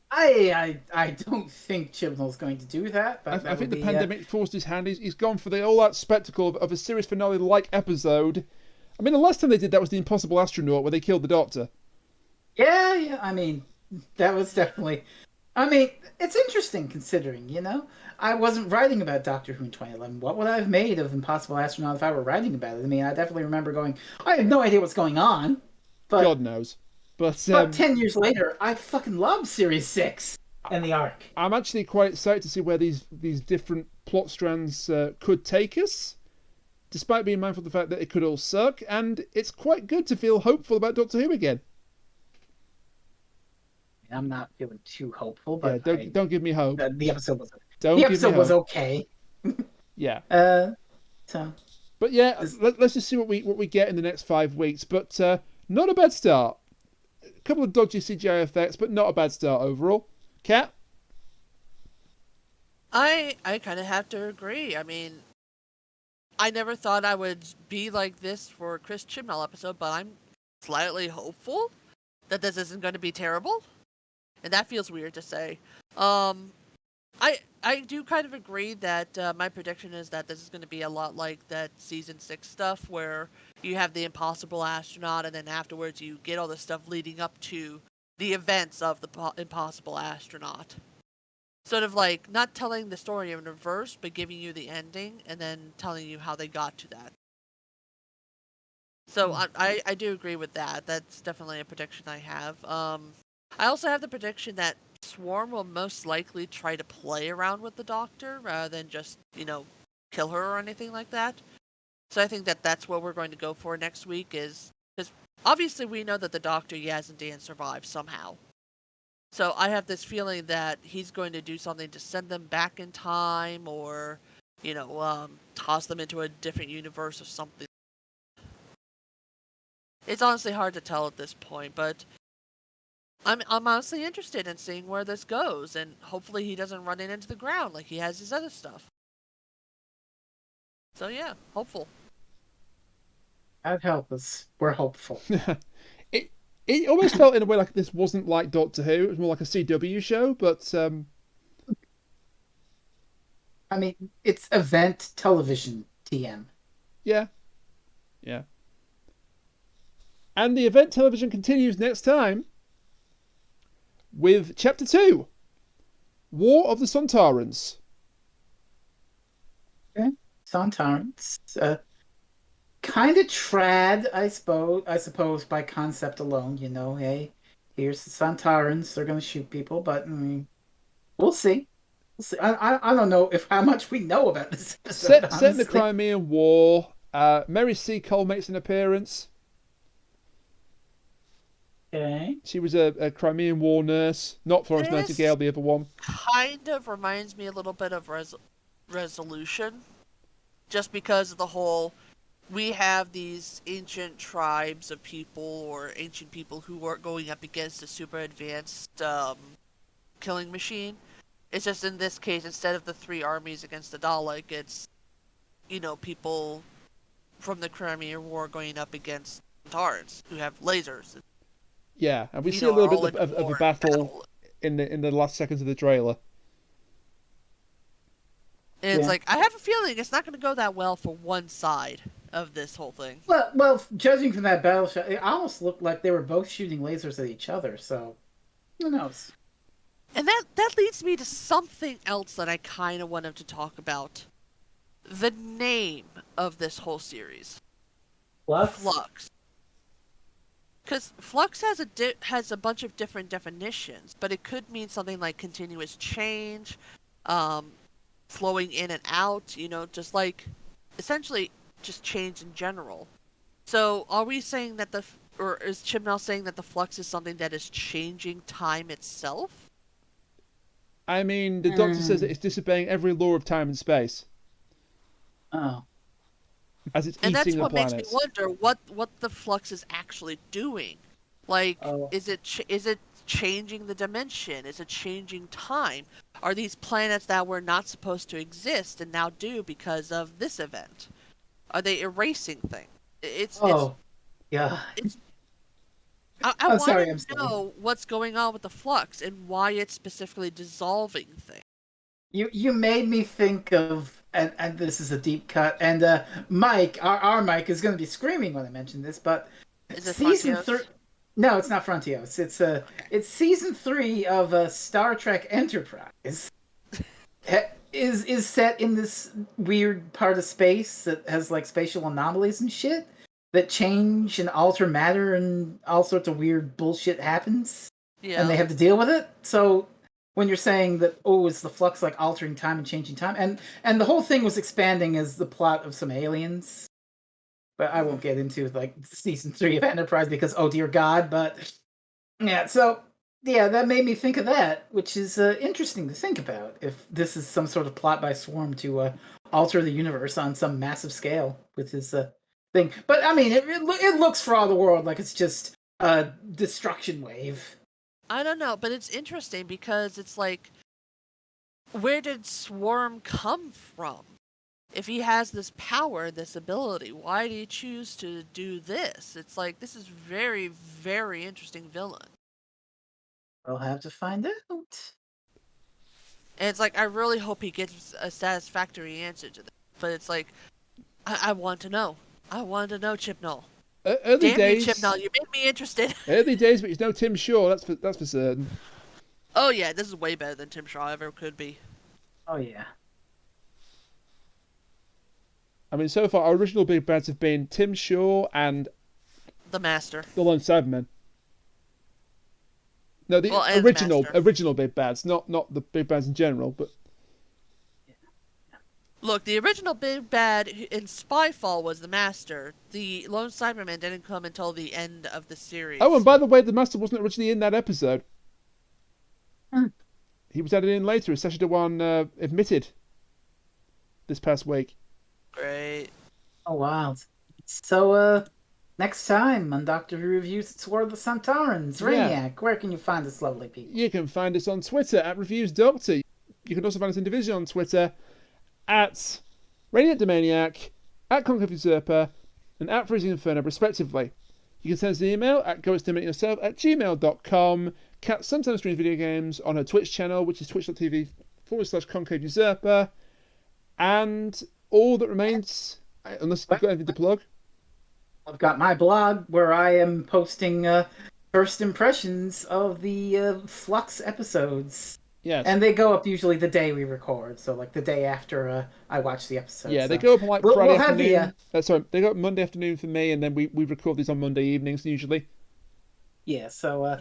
I don't think Chibnall's going to do that. But I think the pandemic forced his hand. He's gone for all that spectacle of a series finale-like episode. I mean, the last time they did that was The Impossible Astronaut, where they killed the Doctor. Yeah. I mean, that was definitely... I mean, it's interesting considering, I wasn't writing about Doctor Who in 2011. What would I have made of Impossible Astronaut if I were writing about it? I mean, I definitely remember going, I have no idea what's going on. But, God knows. But 10 years later, I fucking love Series 6 and the Ark. I'm actually quite excited to see where these different plot strands could take us, despite being mindful of the fact that it could all suck, and it's quite good to feel hopeful about Doctor Who again. I'm not feeling too hopeful, but don't give me hope. The episode was was okay. Yeah. So. But yeah, let's just see what we get in the next 5 weeks. But not a bad start. A couple of dodgy CGI effects, but not a bad start overall. Kat? I kind of have to agree. I mean, I never thought I would be like this for a Chris Chibnall episode, but I'm slightly hopeful that this isn't going to be terrible. And that feels weird to say. I do kind of agree that my prediction is that this is going to be a lot like that season 6 stuff where you have the impossible astronaut and then afterwards you get all the stuff leading up to the events of the impossible astronaut. Sort of like not telling the story in reverse, but giving you the ending and then telling you how they got to that. So I do agree with that. That's definitely a prediction I have. I also have the prediction that Swarm will most likely try to play around with the Doctor rather than just, kill her or anything like that. So I think that that's what we're going to go for next week is... Because obviously we know that the Doctor, Yaz, and Dan survived somehow. So I have this feeling that he's going to do something to send them back in time or, toss them into a different universe or something. It's honestly hard to tell at this point, but... I'm honestly interested in seeing where this goes, and hopefully he doesn't run it into the ground like he has his other stuff. So yeah, hopeful. That'd help us. We're hopeful. It almost felt in a way like this wasn't like Doctor Who. It was more like a CW show, but... I mean, it's event television, TM. Yeah. And the event television continues next time with Chapter 2, War of the Sontarans. Okay. Sontarans. Kind of trad, I suppose, by concept alone. Hey, here's the Sontarans. They're going to shoot people, but we'll see. We'll see. I don't know how much we know about this episode. Set in the Crimean War. Mary Seacole makes an appearance. Okay. She was a Crimean War nurse, not Florence Nightingale, the other one. Kind of reminds me a little bit of Resolution, just because of the whole, we have these ancient tribes of people or ancient people who are going up against a super advanced killing machine. It's just in this case, instead of the 3 armies against the Dalek, it's, people from the Crimean War going up against Sontarans who have lasers. Yeah, and we see a little bit of a battle in the last seconds of the trailer. And it's like, I have a feeling it's not going to go that well for one side of this whole thing. Well, judging from that battle shot, it almost looked like they were both shooting lasers at each other, so who knows? And that leads me to something else that I kind of wanted to talk about. The name of this whole series. Flux. Because Flux has a bunch of different definitions, but it could mean something like continuous change, flowing in and out, just like, essentially, just change in general. So, are we saying that or is Chibnall saying that the Flux is something that is changing time itself? I mean, the Doctor says that it's disobeying every law of time and space. Oh. as it's And that's eating the what makes me planets. wonder what the Flux is actually doing. Like, is it changing the dimension? Is it changing time? Are these planets that were not supposed to exist and now do because of this event? Are they erasing things? Yeah. I I'm want sorry, to I'm sorry. know what's going on with the Flux and why it's specifically dissolving things. You made me think of, and this is a deep cut, and Mike, our Mike is going to be screaming when I mention this, but Is it season Frontios? 3. No, it's not Frontios. It's season 3 of Star Trek Enterprise. Is set in this weird part of space that has like spatial anomalies and shit that change and alter matter, and all sorts of weird bullshit happens. Yeah. And they have to deal with it. So when you're saying that, is the Flux like altering time and changing time, and the whole thing was expanding as the plot of some aliens, but I won't get into like season 3 of Enterprise because oh dear God. But yeah, so yeah, that made me think of that, which is interesting to think about. If this is some sort of plot by Swarm to alter the universe on some massive scale with his thing, but I mean, it looks for all the world like it's just a destruction wave. I don't know, but it's interesting because it's like, where did Swarm come from? If he has this power, this ability, why did he choose to do this? It's like, this is very, very interesting villain. We'll have to find out. And it's like, I really hope he gets a satisfactory answer to this. But it's like, I want to know. I want to know, Chibnall. Early Damn days. you, Chibnall, you made me interested. Early days, but he's no Tim Shaw. That's for certain. Oh yeah, this is way better than Tim Shaw ever could be. Oh yeah. I mean, so far our original big bads have been Tim Shaw and The Master. the Lone Cybermen. No, the Well, and the original big bads, not the big bads in general, but Look, the original big bad in Spyfall was the Master. The Lone Cyberman didn't come until the end of the series. oh, and by the way, the Master wasn't originally in that episode. Hmm. He was added in later, as Sasha Dewan admitted this past week. Great. Oh wow. So next time on Doctor Who Reviews, it's War of the Centaurans. Rainiac, where can you find us lovely people? You can find us on Twitter at ReviewsDoctor. You can also find us individually on Twitter at RainiacTheManiac, at Concave Usurper, and at Freezing Inferno, respectively. You can send us an email at goitstimateyourself@gmail.com. Kat sometimes streams video games on her Twitch channel, which is twitch.tv/Concave Usurper. And all that remains, unless you've got anything to plug. I've got my blog where I am posting first impressions of the Flux episodes. Yes. And they go up usually the day we record, so like the day after I watch the episode. Yeah, so. they go up on like Friday we'll have afternoon. Sorry, they go up Monday afternoon for me, and then we record these on Monday evenings usually. Yeah, so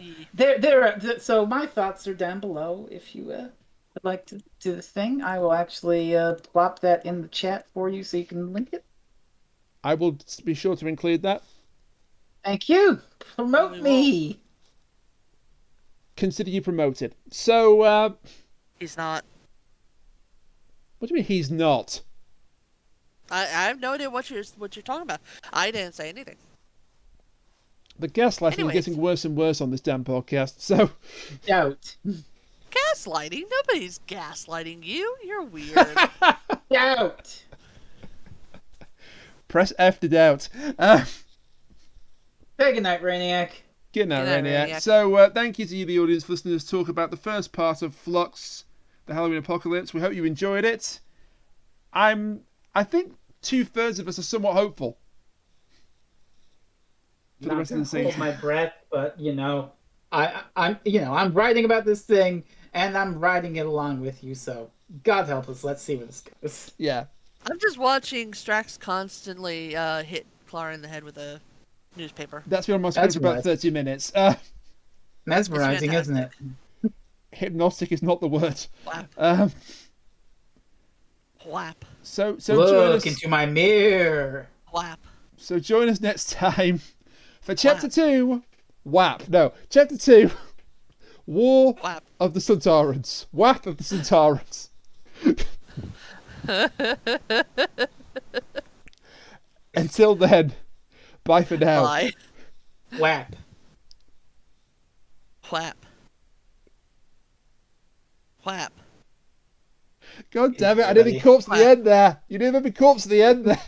so my thoughts are down below. If you would like to do the thing, I will actually plop that in the chat for you so you can link it. I will be sure to include that. Thank you. Promote me. Consider you promoted. So, He's not. what do you mean he's not? I have no idea what you're talking about. I didn't say anything. The gaslighting is Anyways. getting worse and worse on this damn podcast, so... Doubt. Gaslighting? Nobody's gaslighting you. You're weird. Doubt. Press F to doubt. Say goodnight, Rainiac. Good night, Good night, Rainiac. Rainiac. So, thank you to you, the audience, for listening to us talk about the first part of Flux, the Halloween Apocalypse. We hope you enjoyed it. I think 2/3 of us are somewhat hopeful for the rest of the season. Hold my breath, but I'm writing about this thing, and I'm writing it along with you. So God help us. Let's see where this goes. Yeah. I'm just watching Strax constantly hit Clara in the head with a newspaper. That's been on my screen for about 30 minutes. Mesmerizing, isn't it? Hypnotic is not the word. Whap. Whap. So join Look us. into my mirror. Whap. So join us next time for Chapter 2. WAP. No, Chapter 2. War Whap. of the Centaurans. WAP of the Centaurans. Until then, bye for now. Bye. Whap. Whap. Whap. God damn it, I nearly corpse at the end there. You nearly made me corpse at the end there.